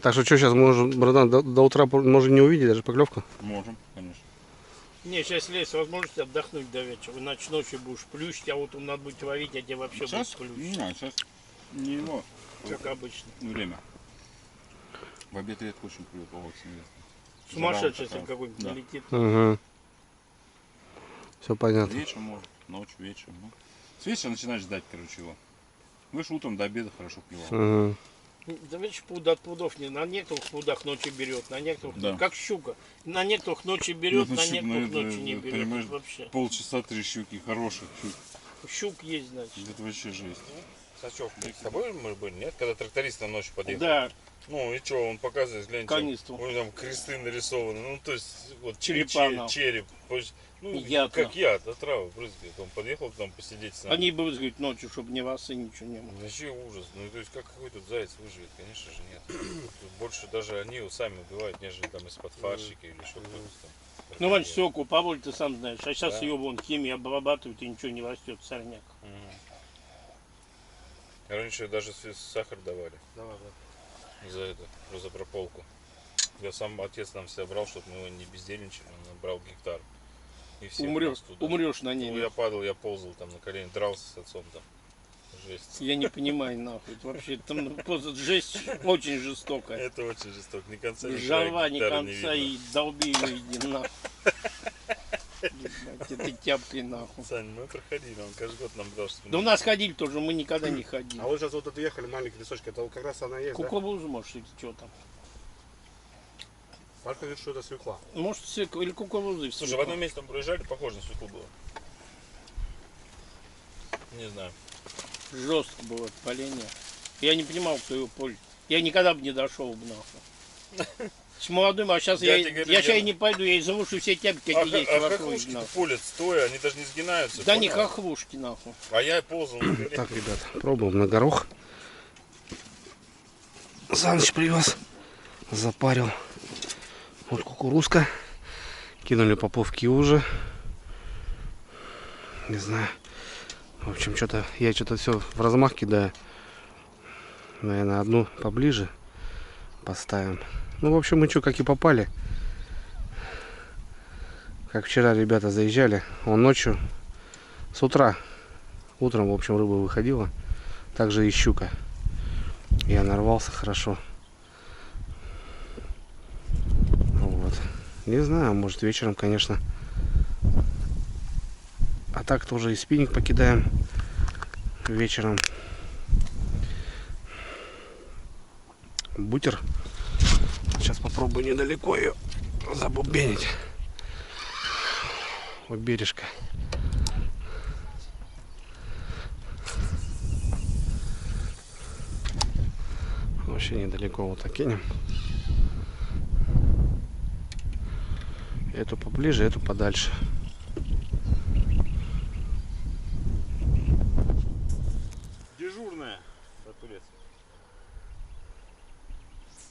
Так что сейчас, может, братан, до утра можем не увидеть даже поклевку? Можем, конечно. Не, сейчас есть возможность отдохнуть до вечера. Иначе ночью будешь плющить, а вот надо будет ловить, а тебе вообще Сейчас? будет Не плющить. знаю, сейчас не его Как обычно. время. В обед редко очень клюет, вот Сумасшедший, если какой-нибудь Да. налетит. Угу. Все понятно. Вечером может, ночью, вечером. Ну. С вечера начинаешь ждать, короче, его. Выше утром до обеда хорошо клевал. Угу. Да видишь, от пудов не. На некоторых пудах ночью берет, на некоторых, Да. как щука. На некоторых ночью берет, Ну, на щук, некоторых это, ночью не берет. понимаешь, Это вообще. Полчаса 3 щуки, хороших щук. Щук есть, значит. Это вообще жесть. Сачев, с тобой мы были, нет? Когда тракторист на ночь подъехал. Да. Ну и что, он показывает, гляньте, Канистру. у него там кресты нарисованы, ну то есть вот Черепа, череп, ну яд, как яд, отрава брызгает. Он подъехал там посидеть с нами. Они брызгают ночью, чтобы не вас и ничего не было. Вообще ужас, ну то есть как какой тут заяц выживет, конечно же нет. Тут больше даже они его сами убивают, нежели там из-под фаршика или еще кто-то там. Ну, раньше соку, поволь ты сам знаешь. А сейчас Да. ее вон химией обрабатывают и ничего не растет, сорняк. Раньше даже сахар давали. Давай. За это, за прополку. Я сам, отец нам всегда брал, чтобы мы его не бездельничали, он брал гектар. И все Умрешь на ней. Ну, я падал, я ползал там на колени, дрался с отцом там. Жесть. Я не понимаю, нахуй. Это вообще там просто жесть очень жестокая. Это очень жестоко. Ни конца, ни Жара, края, ни гектара конца, не и видно. долби ее, иди нахуй. Ебать, этой тяпкой нахуй. Сань, мы проходили, он каждый год нам дал, что Да у нас ходили тоже, мы никогда не ходили. А вот сейчас вот это ехали, маленькие лесочки, это как раз она есть, Кукурузу, может, или что там. Пашка говорит, что это свекла. Может, свекла или кукурузы. Слушай, в одном месте там проезжали, похоже на свеклу было. Не знаю. Жестко было это поление. Я не понимал, кто его полит. Я никогда бы не дошел бы нахуй. С молодым, а сейчас я сейчас и не пойду, я изрушу все тяпки, какие есть вокруг. Хохлушки нахуй. полят стоя, они даже не сгинаются. Да не понял? хохлушки нахуй. А я ползал на коленях. Так, ребят, пробуем на горох. Саныч привез, запарил. Вот кукурузка. Кинули поповки уже. Не знаю. В общем, я что-то все в размах кидаю. Наверное, одну поближе поставим. Ну, в общем, мы что, как и попали. Как вчера ребята заезжали. Он ночью, с утра, утром, в общем, рыба выходила. Также и щука. Я нарвался хорошо. Вот. Не знаю, может вечером, конечно. А так тоже и спиннинг покидаем вечером. Бутер. Сейчас попробую недалеко ее забубенить. У бережка. Вообще недалеко вот так кинем. Эту поближе, эту подальше. Дежурная, братулец.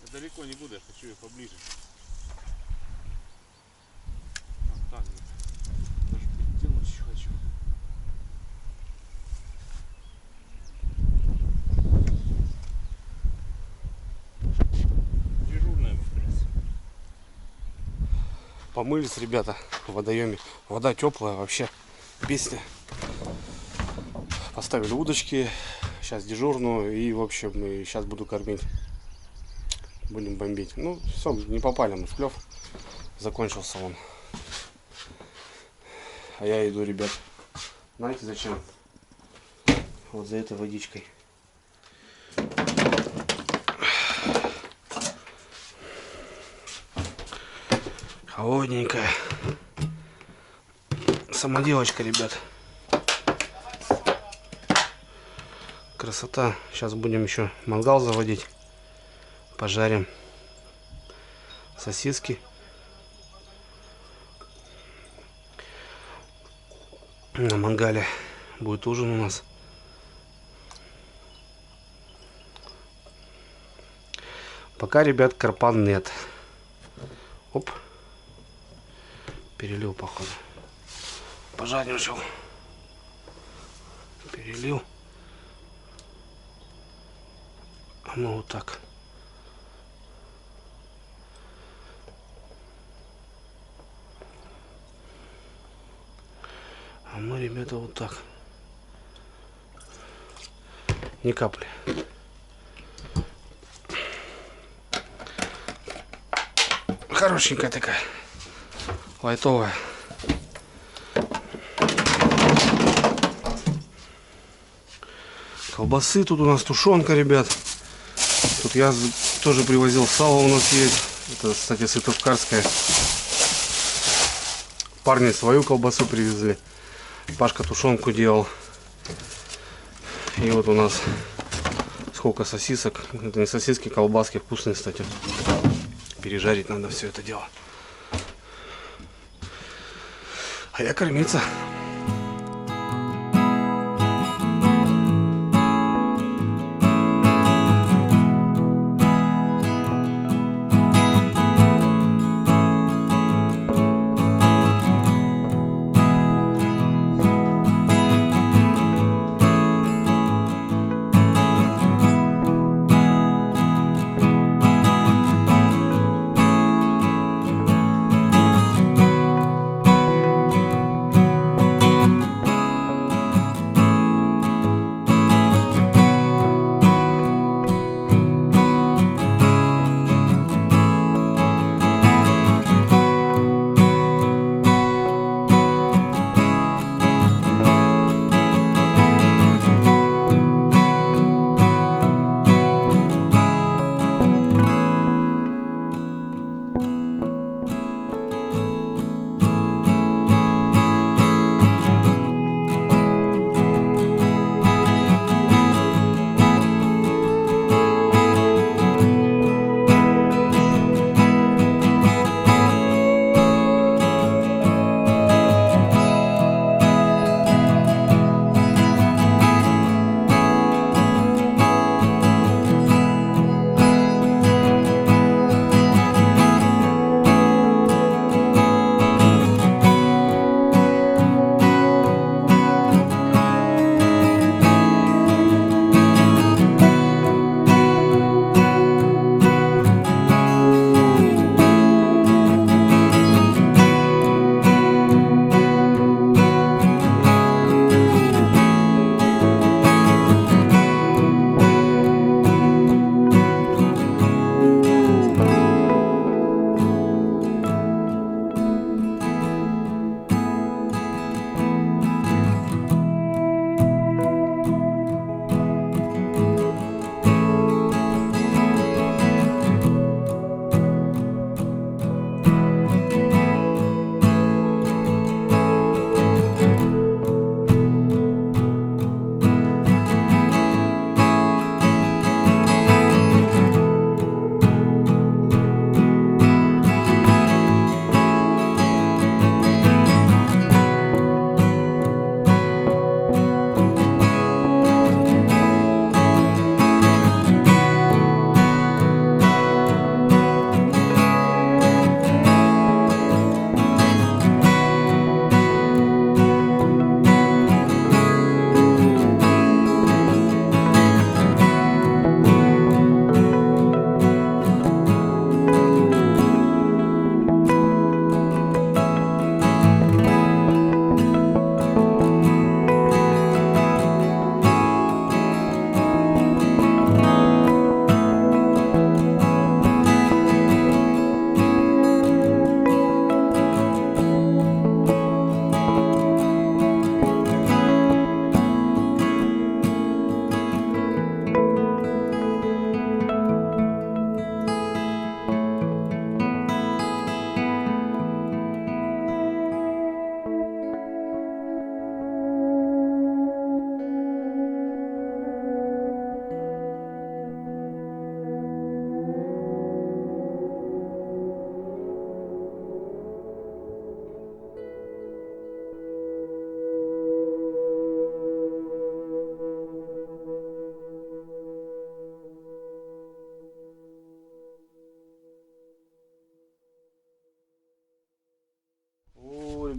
Я далеко не буду, я хочу ее поближе. Так, даже подтянуть еще хочу. Дежурная, братулец. Помылись, ребята, в водоеме. Вода теплая, вообще песня. Поставили удочки, сейчас дежурную и, в общем, сейчас буду кормить. Будем бомбить. Ну, все, не попали мы в клев. Закончился он. А я иду, ребят. Знаете зачем? Вот за этой водичкой. Холодненькая. Самоделочка, ребят. Красота. Сейчас будем еще мангал заводить. Пожарим сосиски. На мангале будет ужин у нас. Пока, ребят, карпан нет. Оп. Перелил, походу. Пожарничал. Перелил. А мы вот так. А мы, ребята, вот так. Ни капли. Хорошенькая такая. Лайтовая. Колбасы тут у нас, тушенка, ребят. Тут я тоже привозил сало, у нас есть. Это, кстати, сыктывкарская. Парни свою колбасу привезли. Пашка тушенку делал. И вот у нас сколько сосисок. Это не сосиски, колбаски. Вкусные, кстати. Пережарить надо все это дело. А я кормиться.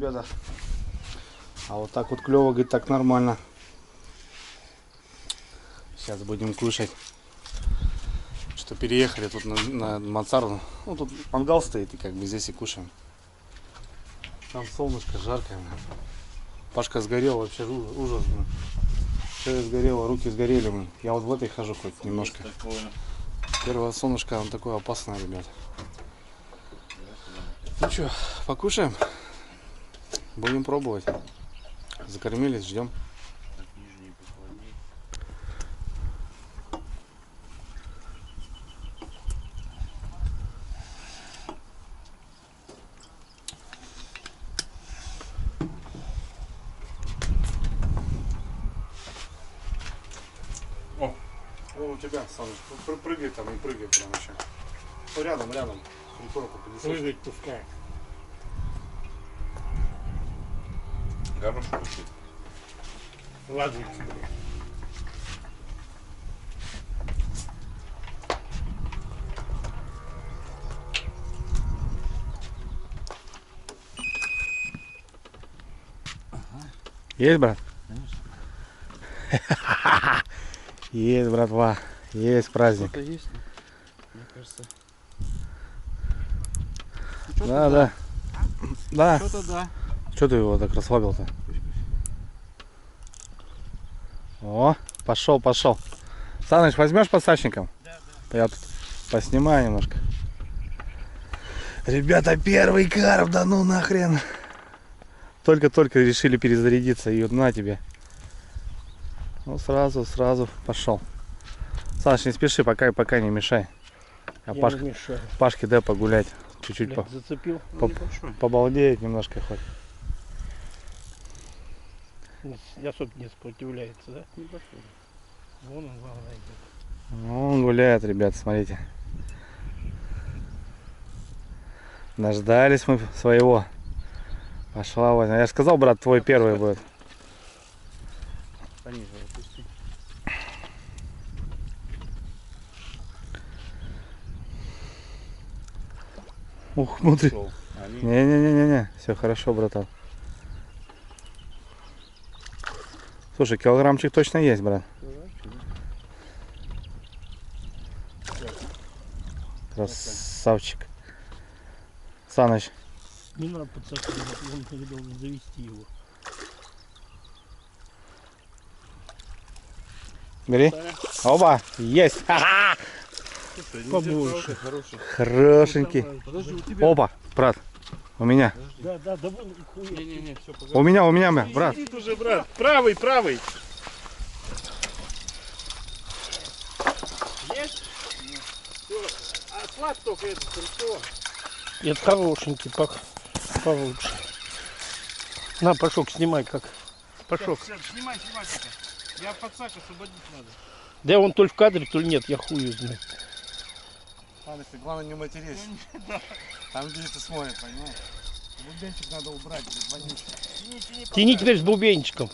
ребята. А вот так вот клево, говорит, так нормально. Сейчас будем кушать. Что переехали тут на мансарду. Ну тут мангал стоит, и как бы здесь и кушаем. Там солнышко жаркое. Пашка сгорел, вообще ужас. Шея сгорела, руки сгорели. Я вот в этой хожу хоть немножко. Первое солнышко, оно такое опасное, ребят. Ну что, покушаем? Будем пробовать. Закормились, ждем. О, вон у тебя, Саныч, прыгай там и прыгай прямо еще. Ну, рядом. Прыгать пускай. Горошек купить. Ладно. Есть, брат? Есть, братва. Есть праздник. Что-то есть, мне кажется. Да. Да. Что-то да. Что ты его так расслабил-то? О, пошел. Саныч, возьмешь подсачником? Да. Я тут поснимаю немножко. Ребята, первый карп, да ну нахрен. Только решили перезарядиться, и на тебе. Ну сразу пошел. Саныч, не спеши, пока не мешай. А Я не мешаю. Пашке дай погулять. Чуть-чуть зацепил. побалдеет немножко хоть. Не особо не сопротивляется, да? Небольшой. Вон он, главное, идет. Ну, он гуляет, ребят, смотрите. Дождались мы своего. Пошла возьма. Я же сказал, брат, твой первый будет. Пониже опусти. Ух, смотри. Не, все хорошо, братан. Слушай, килограммчик точно есть, брат. Красавчик. Саныч. Не надо подсаживать, он должен завести его. Бери. Оба, есть. Побольше. Хорошенький. Опа, брат, у меня. Да, вон хуя. Не, все, погоди. У меня, брат. Сидит уже, брат. Правый. Есть? Все. А слаб только этот, все. Это хорошенький, получше. На, Пашок, снимай как. Пашок. Снимай пока. Я подсак освободить надо. Да он то ли в кадре, то ли нет, я хую знаю. Саныч, ты главное не матерись. Там где ты смотришь, понимаешь? Бубенчик надо убрать, вонючий. Тяни теперь с бубенчиком.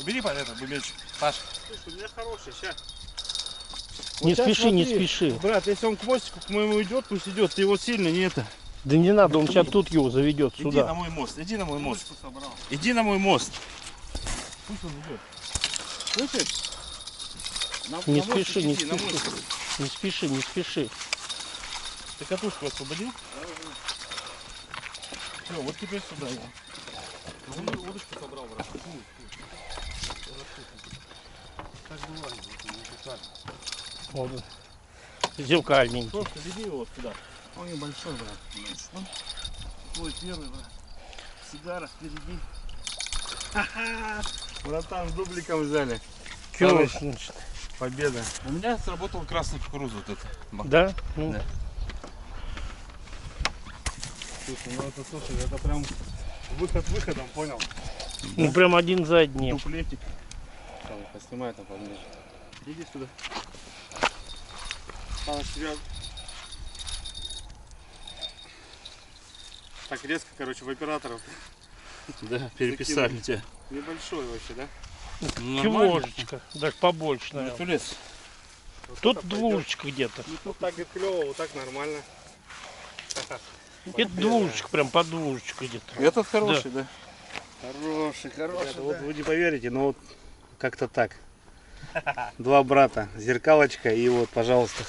Убери этот бубенчик, Паш. Слушай, у меня хороший, сейчас. Не спеши. Брат, если он к мостику к моему идет, пусть идет. Ты его сильно не это. Да не надо, он сейчас тут его заведет Иди сюда. на мой мост. Иди на мой мост. Пусть он идет. Слышишь? Не спеши. Ты катушку освободил? Все, вот теперь сюда. Удочку собрал, брат. Так бывает. Вот он. Зеркальненький. Просто веди его сюда. Он небольшой, брат. Он твой первый, брат. Сигара впереди. Ха-ха! Братан, с дубликом взяли. Конечно. Победа. У меня сработал красный кукуруза вот это. Да? Ну. Да. Слушай, это прям выход выходом, понял? Ну прям один за одним. Дуплетик. Поснимай там поближе. Иди сюда. Тебя... Так резко, короче, в операторов. Да, переписали тебя. Небольшой вообще, да? Килошечка. Даже побольше, наверное. Вот Тут двушечка где-то. Вот так и клево, вот так нормально. Это двушечка, прям под двушечку где-то. Этот хороший, да? Хороший, хороший. Вот вы не поверите, но вот как-то так. Два брата, зеркалочка и вот, пожалуйста.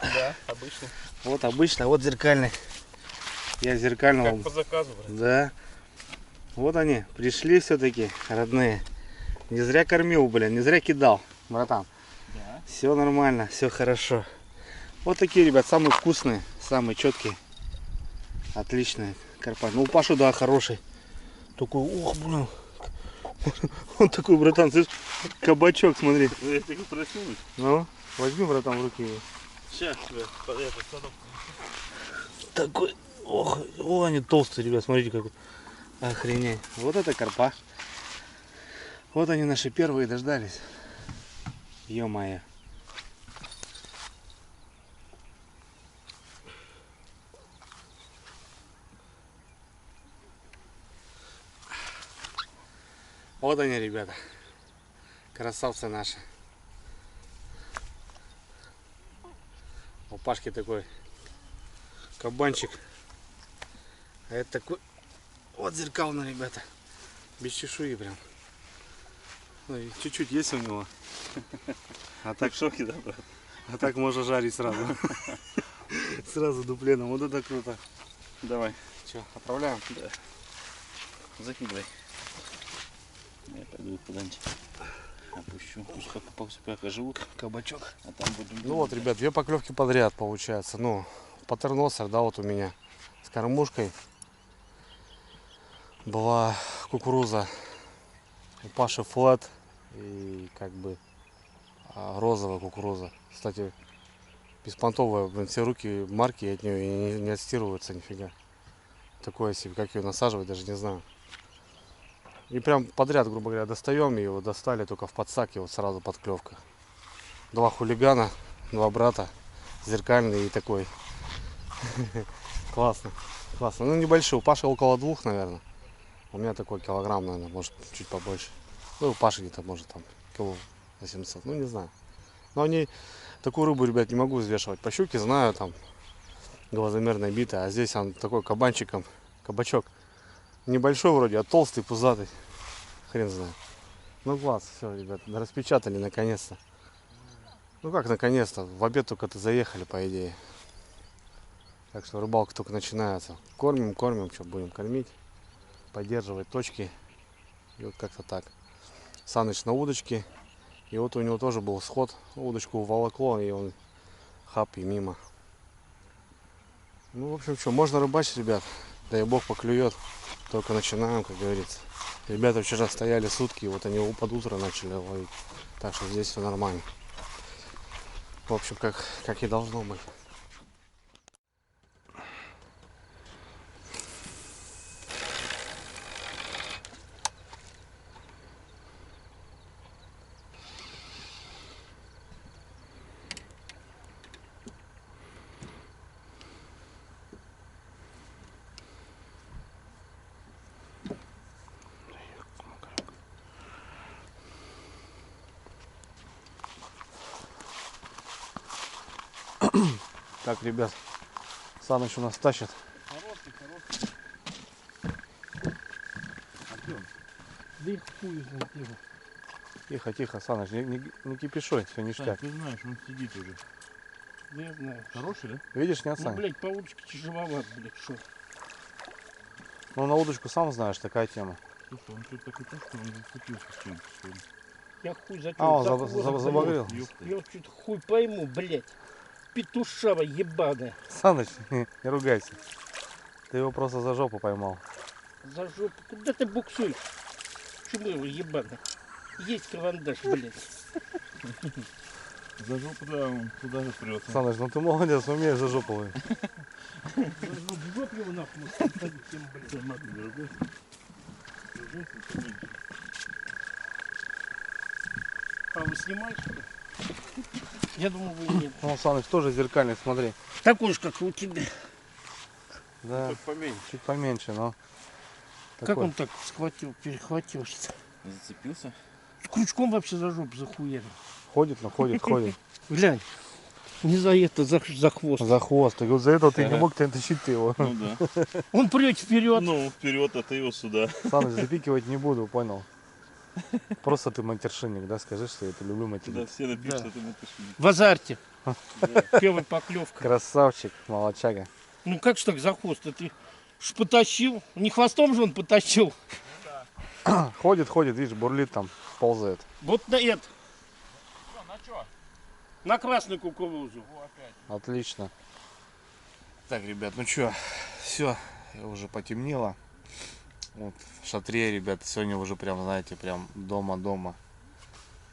Да, обычно. Вот обычно, вот зеркальный. Я зеркального. Как по заказу, брат. Да. Вот они, пришли все-таки, родные. Не зря кормил, блин, не зря кидал, братан. Да. Все нормально, все хорошо. Вот такие, ребят, самые вкусные, самые четкие. Отличные карпа. Ну, у Паши, да, хороший. Такой, ох, блин. Он такой, братан, слышь, кабачок, смотри. Я тебя просил. Ну, возьми, братан, в руки его. Сейчас тебя подойду. Такой, ох, о, они толстые, ребят, смотрите, как. Охренеть. Вот это карпа. Вот они наши первые дождались. Ё-моё. Вот они, ребята. Красавцы наши. У Пашки такой кабанчик. А это такой вот зеркальный, ребята. Без чешуи прям. Ну, и чуть-чуть есть у него. А так в шоке, да, брат? А так можно жарить сразу. Сразу дупленом. Вот это круто. Давай. Че, отправляем? Да. Закидывай. Я пойду их куда-нибудь опущу. Пусть пока живут. Кабачок. А там будем... Ну вот, ребят, две поклевки подряд получается. Ну, патерносер, да, вот у меня с кормушкой. Была кукуруза. У Паши флэт и как бы розовая кукуруза. Кстати, беспонтовая, блин, все руки марки от нее не отстирываются нифига. Такое себе, как ее насаживать, даже не знаю. И прям подряд, грубо говоря, достаем, и его достали только в подсаке, вот сразу подклевка. Два хулигана, два брата, зеркальный и такой. Классно, классно. Ну небольшой, у Паши около 2, наверное. У меня такой килограмм, наверное, может чуть побольше. Ну, у Паши где-то может там кило 800, ну не знаю. Но они, такую рыбу, ребят, не могу взвешивать. По щуке знаю, там, глазомерная бита, а здесь он такой кабанчиком, кабачок. Небольшой вроде, а толстый, пузатый. Хрен знает. Ну класс, все, ребят, распечатали наконец-то. Ну как наконец-то, в обед только-то заехали, по идее. Так что рыбалка только начинается. Кормим, что будем кормить. Поддерживать точки. И вот как-то так. Саныч на удочке. И вот у него тоже был сход. Удочку уволокло, и он хап и мимо. Ну, в общем, что, можно рыбачить, ребят. Дай бог поклюет. Только начинаем, как говорится. Ребята вчера стояли сутки, и вот они под утро начали ловить. Так что здесь все нормально. В общем, как и должно быть. Так, ребят, Саныч у нас тащит. Хороший. Да их хуй знает его. Тихо, тихо, Саныч, не кипишой, все ништяк. Ты знаешь, он сидит уже. Да я знаю. Хороший, да? Видишь, не Ну, отстань. блядь, по удочке тяжеловат, блядь, шо. Ну, на удочку сам знаешь, такая тема. Слушай, он что-то такой, что он зацепился с чем-то, что ли. Я хуй за А, он хвост, забагрил. блядь. Я что-то хуй пойму, блядь. Петушава ебаная. Саныч, не ругайся. Ты его просто за жопу поймал. За жопу. Куда ты буксуешь? Чему его ебаный? Есть карандаш, блядь. За жопу, да, он туда же прется. Саныч, ну ты молодец, умеешь за жопу ловить. В жопу его нахуй. блядь. А вы снимаете? Я думал, вы нет. Ну, Саныч тоже зеркальный, смотри. Такой же, как и у тебя. Да, Чуть поменьше. чуть поменьше, но... Как такой. он так схватил, перехватился? Зацепился? С крючком вообще за жопу захуярил. Ходит, но ходит. Глянь. Не за это, за хвост. За хвост. И вот за это ты не мог тащить ты его. Ну да. Он прет вперед. Ну, вперед, а ты его сюда. Саныч, запикивать не буду, понял? Просто ты матершинник, да? Скажи, что я это люблю Да, материть. все напишут, что ты матершинник. В азарте. Первая поклевка. Красавчик, молодчага. Ну как ж так за хвост? Ты ж потащил. Не хвостом же он потащил. Ходит, видишь, бурлит там, ползает. Вот на это. На красную кукурузу. Отлично. Так, ребят, ну что, все, уже потемнело. Вот в шатре, ребят, сегодня уже прям, знаете, прям дома.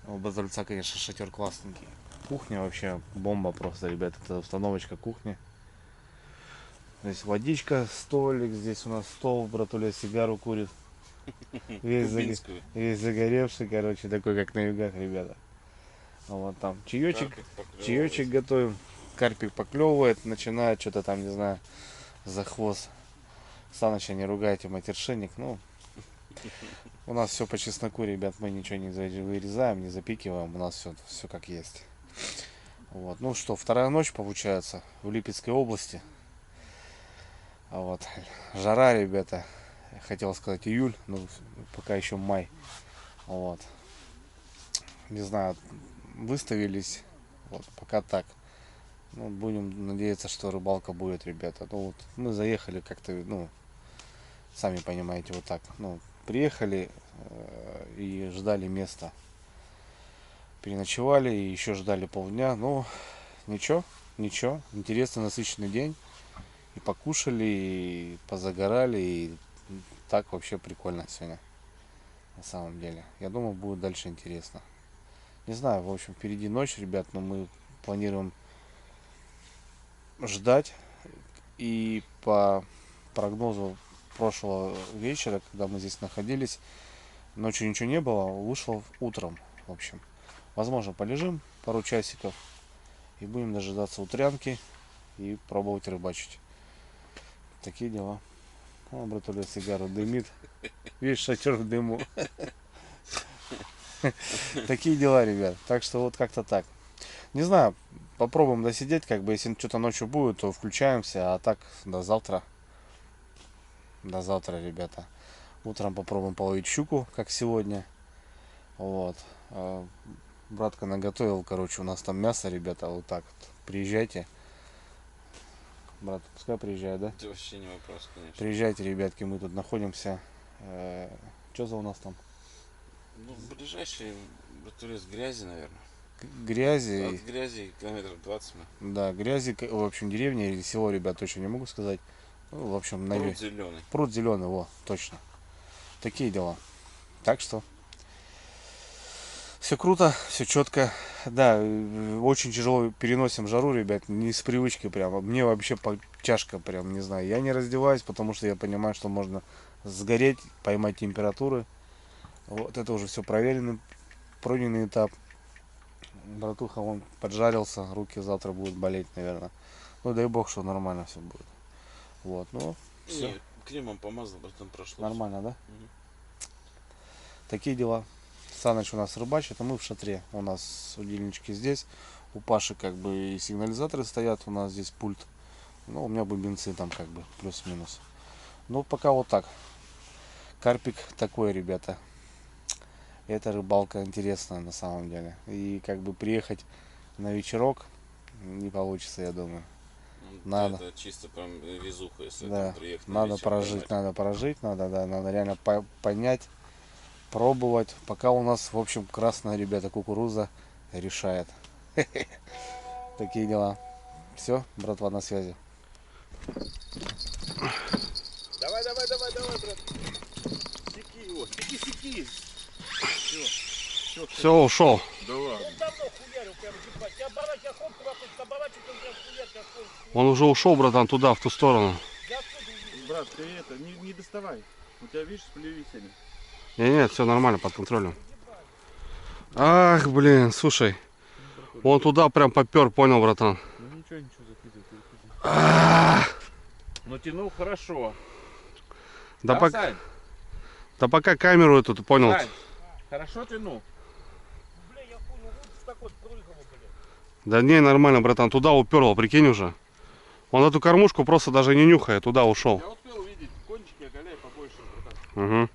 У Базальца, конечно, шатер классненький. Кухня вообще бомба просто, ребят. Это установочка кухни. Здесь водичка, столик, здесь у нас стол, братуля сигару курит. Весь загоревший, короче, такой как на югах, ребята. Вот там чаечек готовим. Карпик поклевывает, начинает что-то там, не знаю, за хвост. Саныча, не ругайте, матершинник. Ну, у нас все по чесноку, ребят, мы ничего не вырезаем, не запикиваем, у нас все как есть. Вот. Ну что, вторая ночь получается в Липецкой области. Вот. Жара, ребята. Хотел сказать июль, но пока еще май. Вот. Не знаю, выставились. Вот, пока так. Ну, будем надеяться, что рыбалка будет, ребята. Ну вот мы заехали как-то, ну, сами понимаете, вот так. Ну, приехали и ждали места. Переночевали и еще ждали полдня. Ну, ничего. Интересный, насыщенный день. И покушали, и позагорали, и так вообще прикольно сегодня. На самом деле. Я думаю, будет дальше интересно. Не знаю, в общем, впереди ночь, ребят, но мы планируем ждать. И по прогнозу прошлого вечера, когда мы здесь находились, ночью ничего не было, вышло утром. В общем, возможно, полежим пару часиков и будем дожидаться утрянки и пробовать рыбачить. Такие дела. О, братуля сигару дымит. Видишь, шатер в дыму. Такие дела, ребят. Так что вот как-то так. Не знаю, попробуем досидеть. Как бы, если что-то ночью будет, то включаемся. А так, до завтра. До завтра, ребята. Утром попробуем половить щуку, как сегодня. Вот. Братка наготовил, короче, у нас там мясо, ребята. Вот так вот. Приезжайте. Брат, пускай приезжает, да? Это вообще не вопрос, конечно. Приезжайте, ребятки, мы тут находимся. Что за у нас там? Ну, ближайший с грязи, наверное. Грязи. От грязи километров 20. Да, грязи, в общем, деревня или село, ребят, точно не могу сказать. Ну, в общем, Пруд зеленый. Пруд зеленый, во, точно. Такие дела. Так что все круто, все четко. Да, очень тяжело переносим жару, ребят, не с привычки прям. Мне вообще тяжко прям, не знаю. Я не раздеваюсь, потому что я понимаю, что можно сгореть, поймать температуры. Вот это уже все проверенный, пройденный этап. Братуха, он поджарился, руки завтра будут болеть, наверное. Ну дай бог, что нормально все будет. Вот, ну все. Не, кремом помазал, потом прошло. Нормально, да? Такие дела. Саныч у нас рыбачит, а мы в шатре. У нас удильнички здесь. У Паши как бы и сигнализаторы стоят. У нас здесь пульт. Ну, у меня бубенцы там как бы плюс-минус. Ну, пока вот так. Карпик такой, ребята. Это рыбалка интересная на самом деле. И как бы приехать на вечерок не получится, я думаю. Надо. Это чисто прям везуха, если да, приехать. Надо прожить, надо реально понять, пробовать. Пока у нас, в общем, красная, ребята, кукуруза решает. Такие дела. Все, братва, на связи. Давай, брат. Секи его, секи. Все, ушел. Да ладно. Он уже ушел, братан, туда, в ту сторону. Брат, ты это, не доставай. У тебя, видишь, сплевись они. Нет, все нормально, под контролем. Ах, блин, слушай. Он туда прям попер, понял, братан. Ну ничего, закидывай. Ну тянул хорошо. Да пока камеру эту, ты понял. Хорошо тянул. Да не, нормально, братан. Туда уперло, прикинь уже. Он эту кормушку просто даже не нюхая, туда ушел. Я успел увидеть кончики оголяй побольше, братан. Угу.